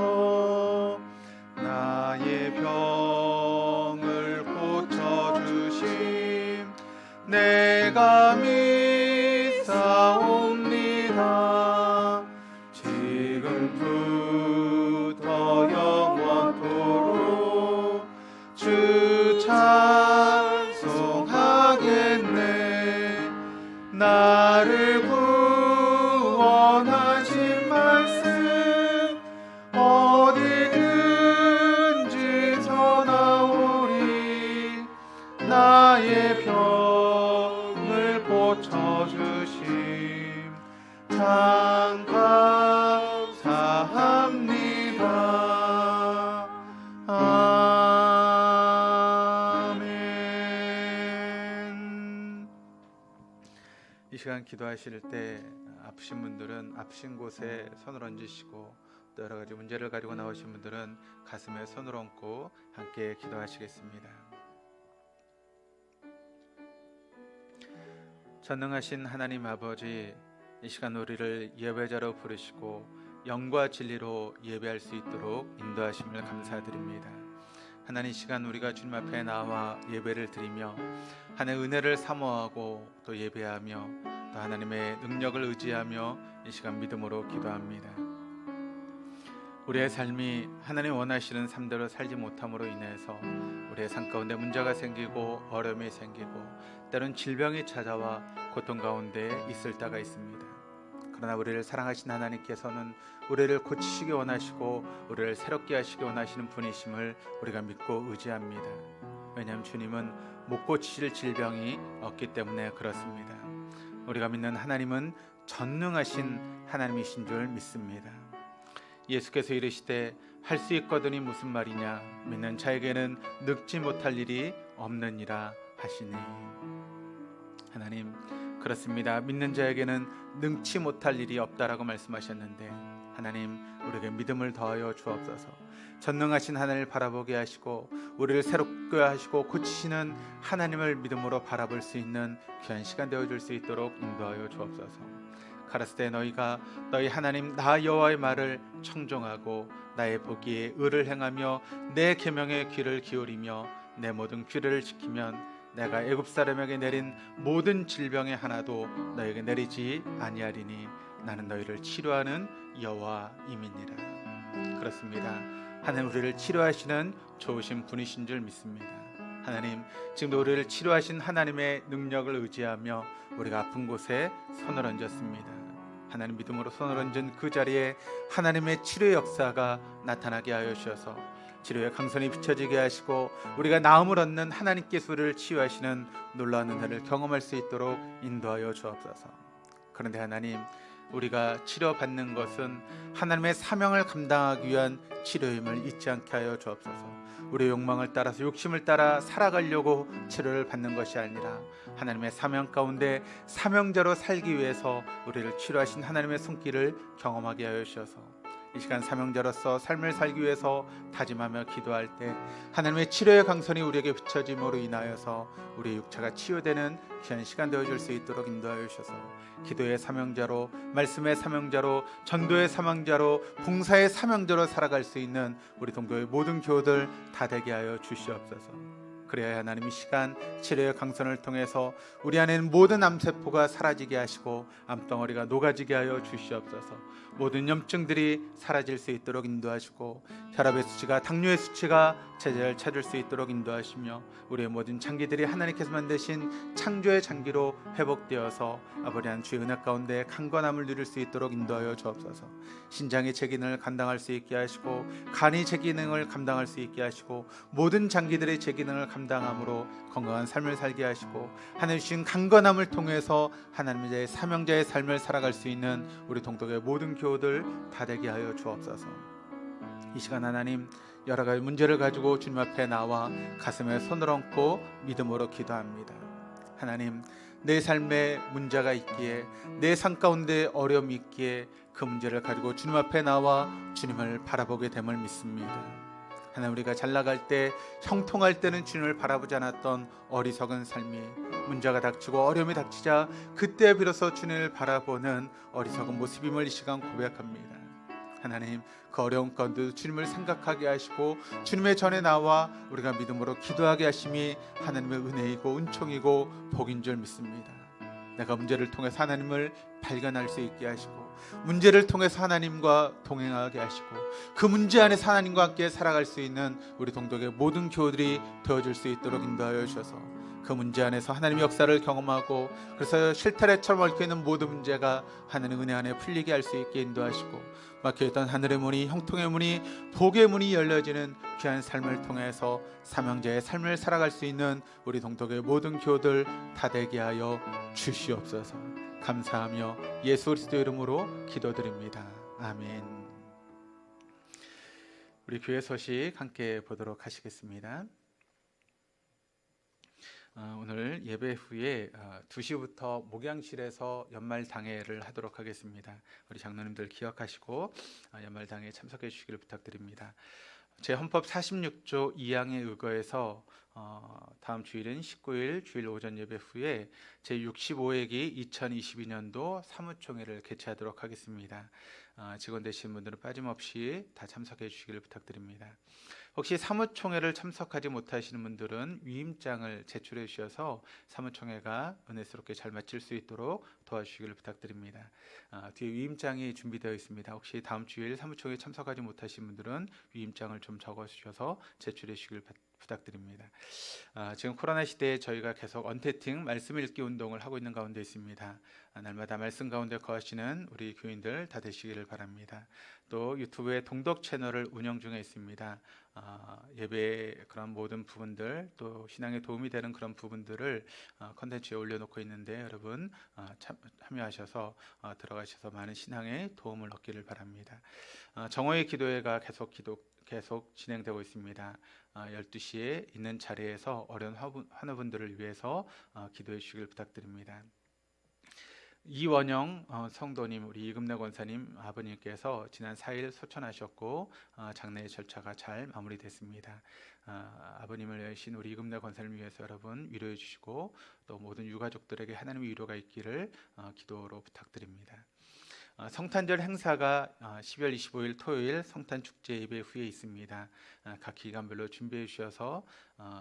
나의 병을 고쳐주심 내가 믿사옵니다. 지금부터 영원토록 주 찬송하겠네. 나를 구원하신 말씀 어디든지 전하오리. 나의 병을 고쳐주심 참 감사합니다. 아멘. 이 시간 기도하실 때 아프신 분들은 아프신 곳에 손을 얹으시고, 또 여러 가지 문제를 가지고 나오신 분들은 가슴에 손을 얹고 함께 기도하시겠습니다. 전능하신 하나님 아버지, 이 시간 우리를 예배자로 부르시고 영과 진리로 예배할 수 있도록 인도하심을 감사드립니다. 하나님, 이 시간 우리가 주님 앞에 나와 예배를 드리며 하나님의 은혜를 사모하고 또 예배하며 또 하나님의 능력을 의지하며 이 시간 믿음으로 기도합니다. 우리의 삶이 하나님 원하시는 삶대로 살지 못함으로 인해서 우리의 삶 가운데 문제가 생기고 어려움이 생기고 때론 질병이 찾아와 고통 가운데 있을 때가 있습니다. 그러나 우리를 사랑하신 하나님께서는 우리를 고치시기 원하시고 우리를 새롭게 하시기 원하시는 분이심을 우리가 믿고 의지합니다. 왜냐하면 주님은 못 고치실 질병이 없기 때문에 그렇습니다. 우리가 믿는 하나님은 전능하신 하나님이신 줄 믿습니다. 예수께서 이르시되 할 수 있거든이 무슨 말이냐, 믿는 자에게는 늙지 못할 일이 없느니라 하시니. 하나님, 그렇습니다. 믿는 자에게는 능치 못할 일이 없다라고 말씀하셨는데, 하나님 우리에게 믿음을 더하여 주옵소서. 전능하신 하나님을 바라보게 하시고 우리를 새롭게 하시고 고치시는 하나님을 믿음으로 바라볼 수 있는 귀한 시간 되어줄 수 있도록 인도하여 주옵소서. 가라사대 너희가 너희 하나님 나 여호와의 말을 청종하고 나의 보기에 의를 행하며 내 계명에 귀를 기울이며 내 모든 규례를 지키면 내가 애굽 사람에게 내린 모든 질병의 하나도 너에게 내리지 아니하리니 나는 너희를 치료하는 여호와임이니라. 그렇습니다. 하나님 우리를 치료하시는 좋으신 분이신 줄 믿습니다. 하나님, 지금도 우리를 치료하신 하나님의 능력을 의지하며 우리가 아픈 곳에 손을 얹었습니다. 하나님, 믿음으로 손을 얹은 그 자리에 하나님의 치료의 역사가 나타나게 하여 주셔서 치료의 강선이 비춰지게 하시고 우리가 나음을 얻는 하나님께서 우리를 치유하시는 놀라운 은혜를 경험할 수 있도록 인도하여 주옵소서. 그런데 하나님, 우리가 치료받는 것은 하나님의 사명을 감당하기 위한 치료임을 잊지 않게 하여 주옵소서. 우리의 욕망을 따라서 욕심을 따라 살아가려고 치료를 받는 것이 아니라 하나님의 사명 가운데 사명자로 살기 위해서 우리를 치료하신 하나님의 손길을 경험하게 하여 주셔서 이 시간 사명자로서 삶을 살기 위해서 다짐하며 기도할 때 하나님의 치료의 강선이 우리에게 비춰짐으로 인하여서 우리의 육체가 치유되는 귀한 시간 되어줄 수 있도록 인도하여 주셔서 기도의 사명자로, 말씀의 사명자로, 전도의 사명자로, 봉사의 사명자로 살아갈 수 있는 우리 동교의 모든 교우들 다 되게 하여 주시옵소서. 그래야 하나님 이 시간 치료의 강선을 통해서 우리 안에는 모든 암세포가 사라지게 하시고 암덩어리가 녹아지게 하여 주시옵소서. 모든 염증들이 사라질 수 있도록 인도하시고 혈압의 수치가 당뇨의 수치가 제자를 찾을 수 있도록 인도하시며 우리의 모든 장기들이 하나님께서 만드신 창조의 장기로 회복되어서 아버지 하나님 주의 은혜 가운데 강건함을 누릴 수 있도록 인도하여 주옵소서. 신장의 제 기능을 감당할 수 있게 하시고 간의 제 기능을 감당할 수 있게 하시고 모든 장기들의 제 기능을 감당함으로 건강한 삶을 살게 하시고 하나님 주신 강건함을 통해서 하나님의 사명자의 삶을 살아갈 수 있는 우리 동독의 모든 교우들 다 되게 하여 주옵소서. 이 시간 하나님 여러 가지 문제를 가지고 주님 앞에 나와 가슴에 손을 얹고 믿음으로 기도합니다. 하나님, 내 삶에 문제가 있기에 내 삶 가운데 어려움이 있기에 그 문제를 가지고 주님 앞에 나와 주님을 바라보게 됨을 믿습니다. 하나님, 우리가 잘 나갈 때 형통할 때는 주님을 바라보지 않았던 어리석은 삶이 문제가 닥치고 어려움이 닥치자 그때 비로소 주님을 바라보는 어리석은 모습임을 이 시간 고백합니다. 하나님, 그 어려운 가운데도 주님을 생각하게 하시고 주님의 전에 나와 우리가 믿음으로 기도하게 하심이 하나님의 은혜이고 은총이고 복인 줄 믿습니다. 내가 문제를 통해서 하나님을 발견할 수 있게 하시고 문제를 통해서 하나님과 동행하게 하시고 그 문제 안에서 하나님과 함께 살아갈 수 있는 우리 동독의 모든 교우들이 되어줄 수 있도록 인도하여 주셔서 그 문제 안에서 하나님의 역사를 경험하고 그래서 실타래처럼 얽혀있는 모든 문제가 하나님의 은혜 안에 풀리게 할 수 있게 인도하시고 막혀있던 하늘의 문이 형통의 문이 복의 문이 열려지는 귀한 삶을 통해서 사명자의 삶을 살아갈 수 있는 우리 동독의 모든 교우들 다 되게 하여 주시옵소서. 감사하며 예수 그리스도 이름으로 기도드립니다. 아멘. 우리 교회 소식 함께 보도록 하시겠습니다. 오늘 예배 후에 2시부터 목양실에서 연말당회를 하도록 하겠습니다. 우리 장로님들 기억하시고 연말당회에 참석해 주시기를 부탁드립니다. 제 헌법 46조 2항에 의거해서 다음 주일인 19일 주일 오전 예배 후에 제65회기 2022년도 사무총회를 개최하도록 하겠습니다. 직원 되신 분들은 빠짐없이 다 참석해 주시기를 부탁드립니다. 혹시 사무총회를 참석하지 못하시는 분들은 위임장을 제출해 주셔서 사무총회가 은혜스럽게 잘 마칠 수 있도록 도와주시기를 부탁드립니다. 뒤에 위임장이 준비되어 있습니다. 혹시 다음 주일 사무총회에 참석하지 못하신 분들은 위임장을 좀 적어주셔서 제출해 주시기를 부탁드립니다. 지금 코로나 시대에 저희가 계속 언태팅 말씀 읽기 운동을 하고 있는 가운데 있습니다. 날마다 말씀 가운데 거하시는 우리 교인들 다 되시기를 바랍니다. 또 유튜브에 동독 채널을 운영 중에 있습니다. 예배의 그런 모든 부분들 또 신앙에 도움이 되는 그런 부분들을 컨텐츠에 올려놓고 있는데 여러분 참여하셔서 들어가셔서 많은 신앙에 도움을 얻기를 바랍니다. 정오의 기도회가 계속 진행되고 있습니다. 12시에 있는 자리에서 어려운 환우분들을 위해서 기도해 주시길 부탁드립니다. 이원영 성도님, 우리 이금래 권사님 아버님께서 지난 4일 소천하셨고 장례 절차가 잘 마무리됐습니다. 아버님을 위하신 우리 이금래 권사님을 위해서 여러분 위로해 주시고 또 모든 유가족들에게 하나님의 위로가 있기를 기도로 부탁드립니다. 성탄절 행사가 12월 25일 토요일 성탄축제 예배 후에 있습니다. 각 기간별로 준비해 주셔서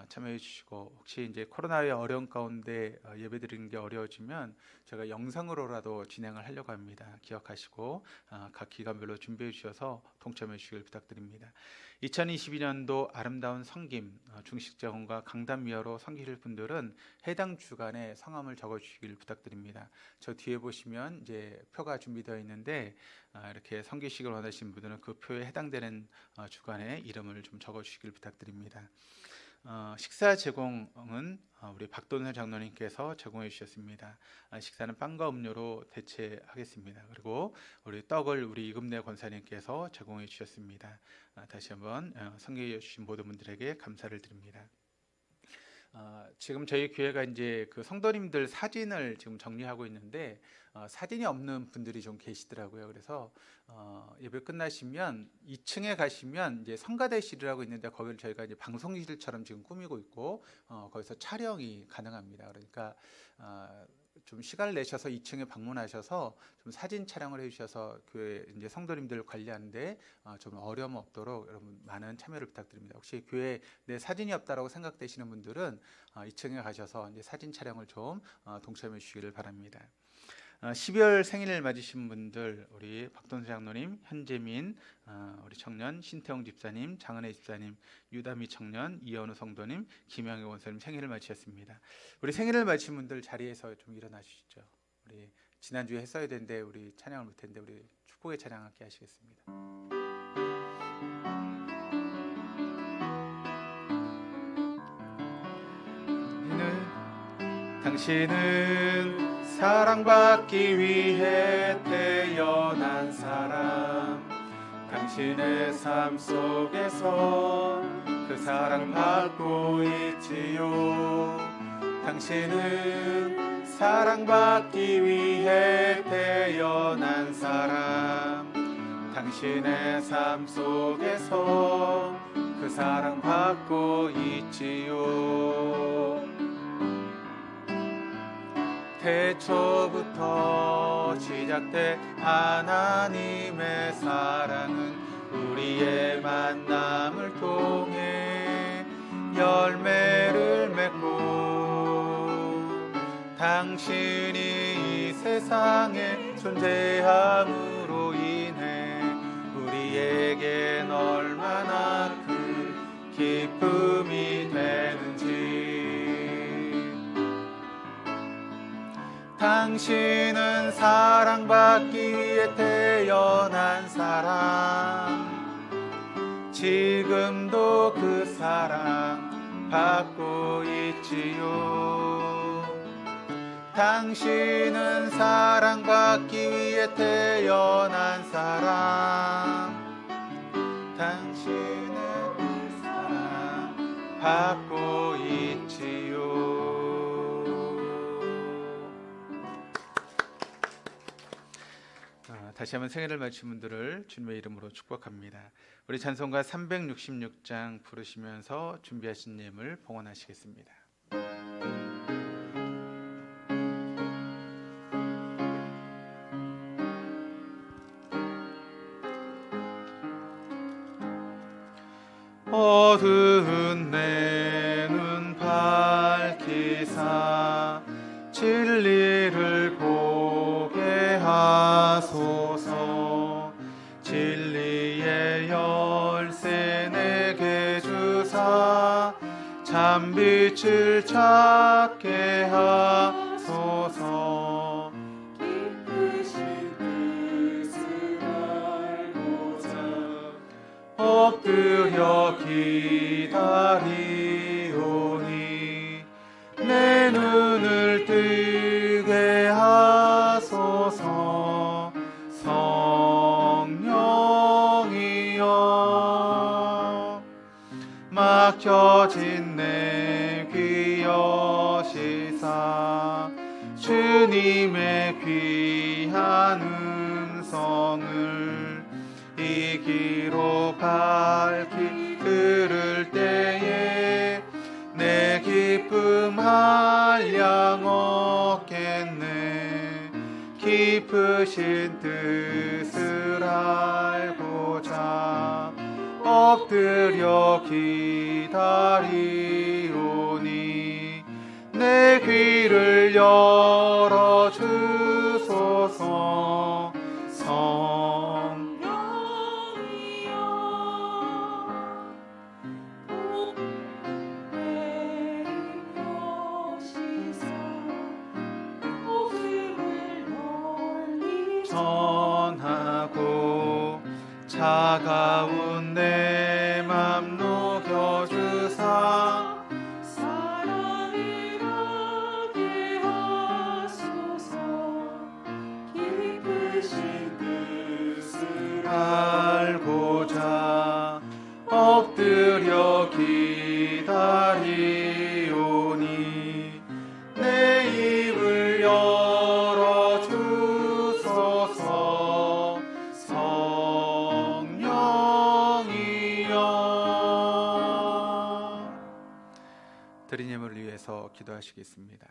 참여해 주시고 혹시 이제 코로나의 어려운 가운데 예배 드리는 게 어려워지면 제가 영상으로라도 진행을 하려고 합니다. 기억하시고 각 기간별로 준비해 주셔서 동참해 주시길 부탁드립니다. 2022년도 아름다운 성김 중식자원과 강단미화로 섬기실 분들은 해당 주간에 성함을 적어 주시길 부탁드립니다. 저 뒤에 보시면 이제 표가 준비되어 있는데 이렇게 섬기식을 원하시는 분들은 그 표에 해당되는 주간에 이름을 좀 적어 주시길 부탁드립니다. 식사 제공은 우리 박돈선 장로님께서 제공해 주셨습니다. 식사는 빵과 음료로 대체하겠습니다. 그리고 우리 떡을 우리 이금래 권사님께서 제공해 주셨습니다. 다시 한번 섬겨 주신 모든 분들에게 감사를 드립니다. 지금 저희 교회가 이제 그 성도님들 사진을 지금 정리하고 있는데 사진이 없는 분들이 좀 계시더라고요. 그래서 예배 끝나시면 2층에 가시면 이제 성가대실이라고 있는데 거기를 저희가 이제 방송실처럼 지금 꾸미고 있고 거기서 촬영이 가능합니다. 그러니까 좀 시간을 내셔서 2층에 방문하셔서 좀 사진 촬영을 해주셔서 교회 이제 성도님들 관리하는데 좀 어려움 없도록 여러분 많은 참여를 부탁드립니다. 혹시 교회 내 사진이 없다라고 생각되시는 분들은 2층에 가셔서 이제 사진 촬영을 좀 동참해 주시기를 바랍니다. 12월 생일을 맞으신 분들, 우리 박돈수 장로님, 현재민, 우리 청년 신태용 집사님, 장은혜 집사님, 유다미 청년, 이현우 성도님, 김영희 원사님 생일을 맞으셨습니다. 우리 생일을 맞으신 분들 자리에서 좀 일어나 주시죠. 우리 지난주에 했어야 되는데 우리 찬양을 못했는데 우리 축복의 찬양 함께 하시겠습니다. 당신은 사랑받기 위해 태어난 사람, 당신의 삶 속에서 그 사랑받고 있지요. 당신은 사랑받기 위해 태어난 사람, 당신의 삶 속에서 그 사랑받고 있지요. 태초부터 시작된 하나님의 사랑은 우리의 만남을 통해 열매를 맺고, 당신이 이 세상에 존재함으로 인해 우리에겐 얼마나 큰 기쁨이 되는지. 당신은 사랑받기 위해 태어난 사람, 지금도 그 사랑 받고 있지요. 당신은 사랑받기 위해 태어난 사람, 당신은 그 사랑 받고 있지요. 다시 한번 생일을 맞으신 분들을 주님의 이름으로 축복합니다. 우리 찬송가 366장 부르시면서 준비하신 예물 봉헌하시겠습니다. 어두운 내 눈 밝히사 진리를 보게 하소서. 진리의 열쇠 내게 주사 참빛을 찾게 하소서. 기쁘신 뜻을 알고자 엎드려 기다리오니 내 눈을 뜨게 하소서. 성령이여 막혀진 내 귀 여시사 주님의 귀한 음성을 이 귀로 밝히 들을 때에 내 기쁨 한량 얻겠네. 깊으신 뜻을 알고자 엎드려 기다리오니 내 귀를 열어 주소서. 전하고 차가운 내 맘 녹여주사 사랑을 하게 하소서. 깊으신 뜻을 알고자 엎드려 기다리오니 내 입을 열어 주소서. 성령이여. 드린 예물을 위해서 기도하시겠습니다.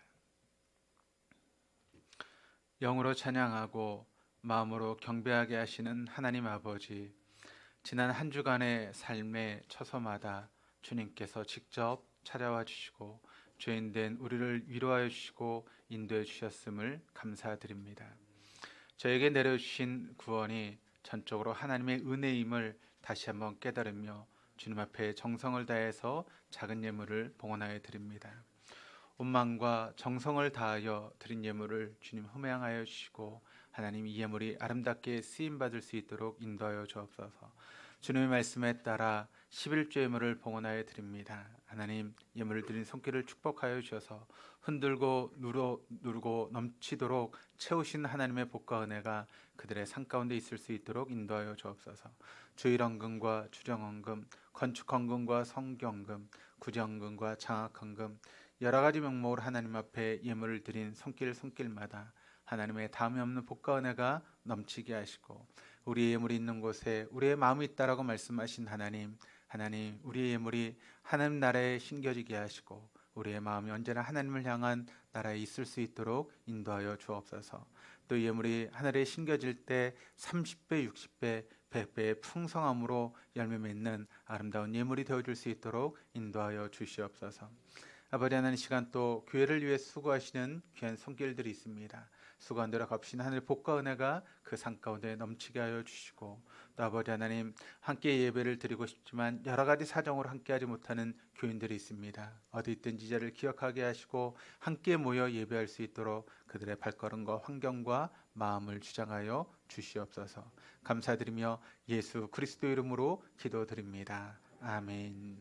영으로 찬양하고 마음으로 경배하게 하시는 하나님 아버지, 지난 한 주간의 삶의 처소마다 주님께서 직접 찾아와 주시고 죄인된 우리를 위로하여 주시고 인도해 주셨음을 감사드립니다. 저에게 내려주신 구원이 전적으로 하나님의 은혜임을 다시 한번 깨달으며 주님 앞에 정성을 다해서 작은 예물을 봉헌하여 드립니다. 온 마음과 정성을 다하여 드린 예물을 주님 흠양하여 주시고 하나님 이 예물이 아름답게 쓰임받을 수 있도록 인도하여 주옵소서. 주님의 말씀에 따라 11조 예물을 봉헌하여 드립니다. 하나님 예물을 드린 손길을 축복하여 주셔서 흔들고 누르고 넘치도록 채우신 하나님의 복과 은혜가 그들의 삶 가운데 있을 수 있도록 인도하여 주옵소서. 주일헌금과 주정헌금, 건축헌금과 성경금, 구정헌금과 장학헌금 여러 가지 명목으로 하나님 앞에 예물을 드린 손길마다 하나님의 다음이 없는 복과 은혜가 넘치게 하시고 우리의 예물이 있는 곳에 우리의 마음이 있다라고 말씀하신 하나님 우리의 예물이 하나님 나라에 심겨지게 하시고 우리의 마음이 언제나 하나님을 향한 나라에 있을 수 있도록 인도하여 주옵소서. 또 이 예물이 하늘에 심겨질 때 30배, 60배, 100배의 풍성함으로 열매 맺는 아름다운 예물이 되어줄 수 있도록 인도하여 주시옵소서. 아버지 하나님 시간 또 교회를 위해 수고하시는 귀한 손길들이 있습니다. 수고한 대로 갚으신 하늘의 복과 은혜가 그 산 가운데 넘치게 하여 주시고 또 아버지 하나님 함께 예배를 드리고 싶지만 여러 가지 사정으로 함께하지 못하는 교인들이 있습니다. 어디 있든지 자를 기억하게 하시고 함께 모여 예배할 수 있도록 그들의 발걸음과 환경과 마음을 주장하여 주시옵소서. 감사드리며 예수 그리스도 이름으로 기도드립니다. 아멘.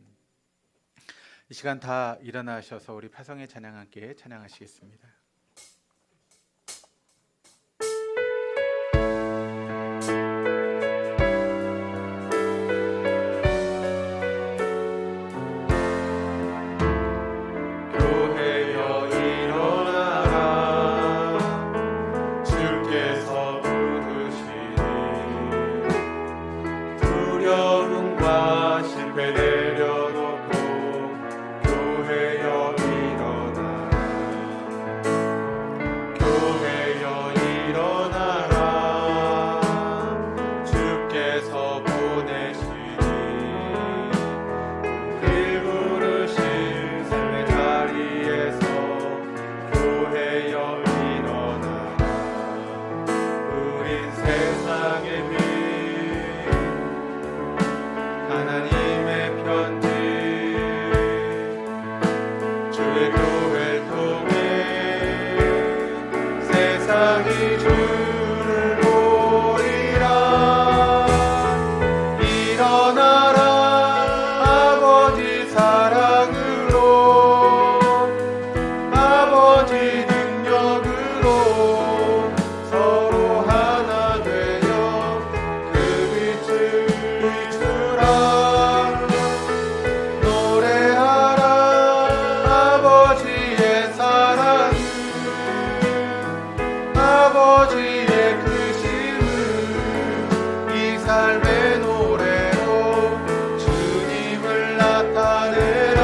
이 시간 다 일어나셔서 우리 파성의 찬양 함께 찬양하시겠습니다. 교회여 일어나라 주께서 부르시니 두려움과 실패 내려놓고 교회여 일어나라 교회여 일어나라 주께서 보내시니 우릴 부르신 삶의 자리에서 교회여 일어나라 우린 세상의 빛 하나님의 편지 주의 교회를 통해 세상이 주를 보리라 일어나라 아버지 사랑으로 아버지 능력으로 서로 하나 되어 그 빛을 비추라 노래하라 아버지의 사랑을 아버지의 크심을 이 삶의 노래로 주님을 나타내라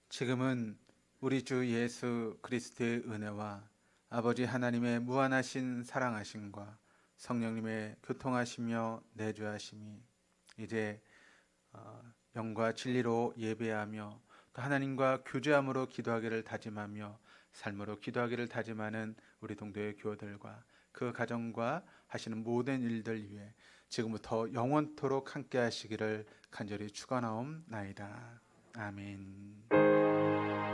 지금은 우리 주 예수 그리스도의 은혜와 아버지 하나님의 무한하신 사랑하심과 성령님의 교통하시며 내주하심이 이제 영과 진리로 예배하며 또 하나님과 교제함으로 기도하기를 다짐하며 삶으로 기도하기를 다짐하는 우리 동도의 교우들과 그 가정과 하시는 모든 일들 위해 지금부터 영원토록 함께 하시기를 간절히 축원하옵나이다. 아멘.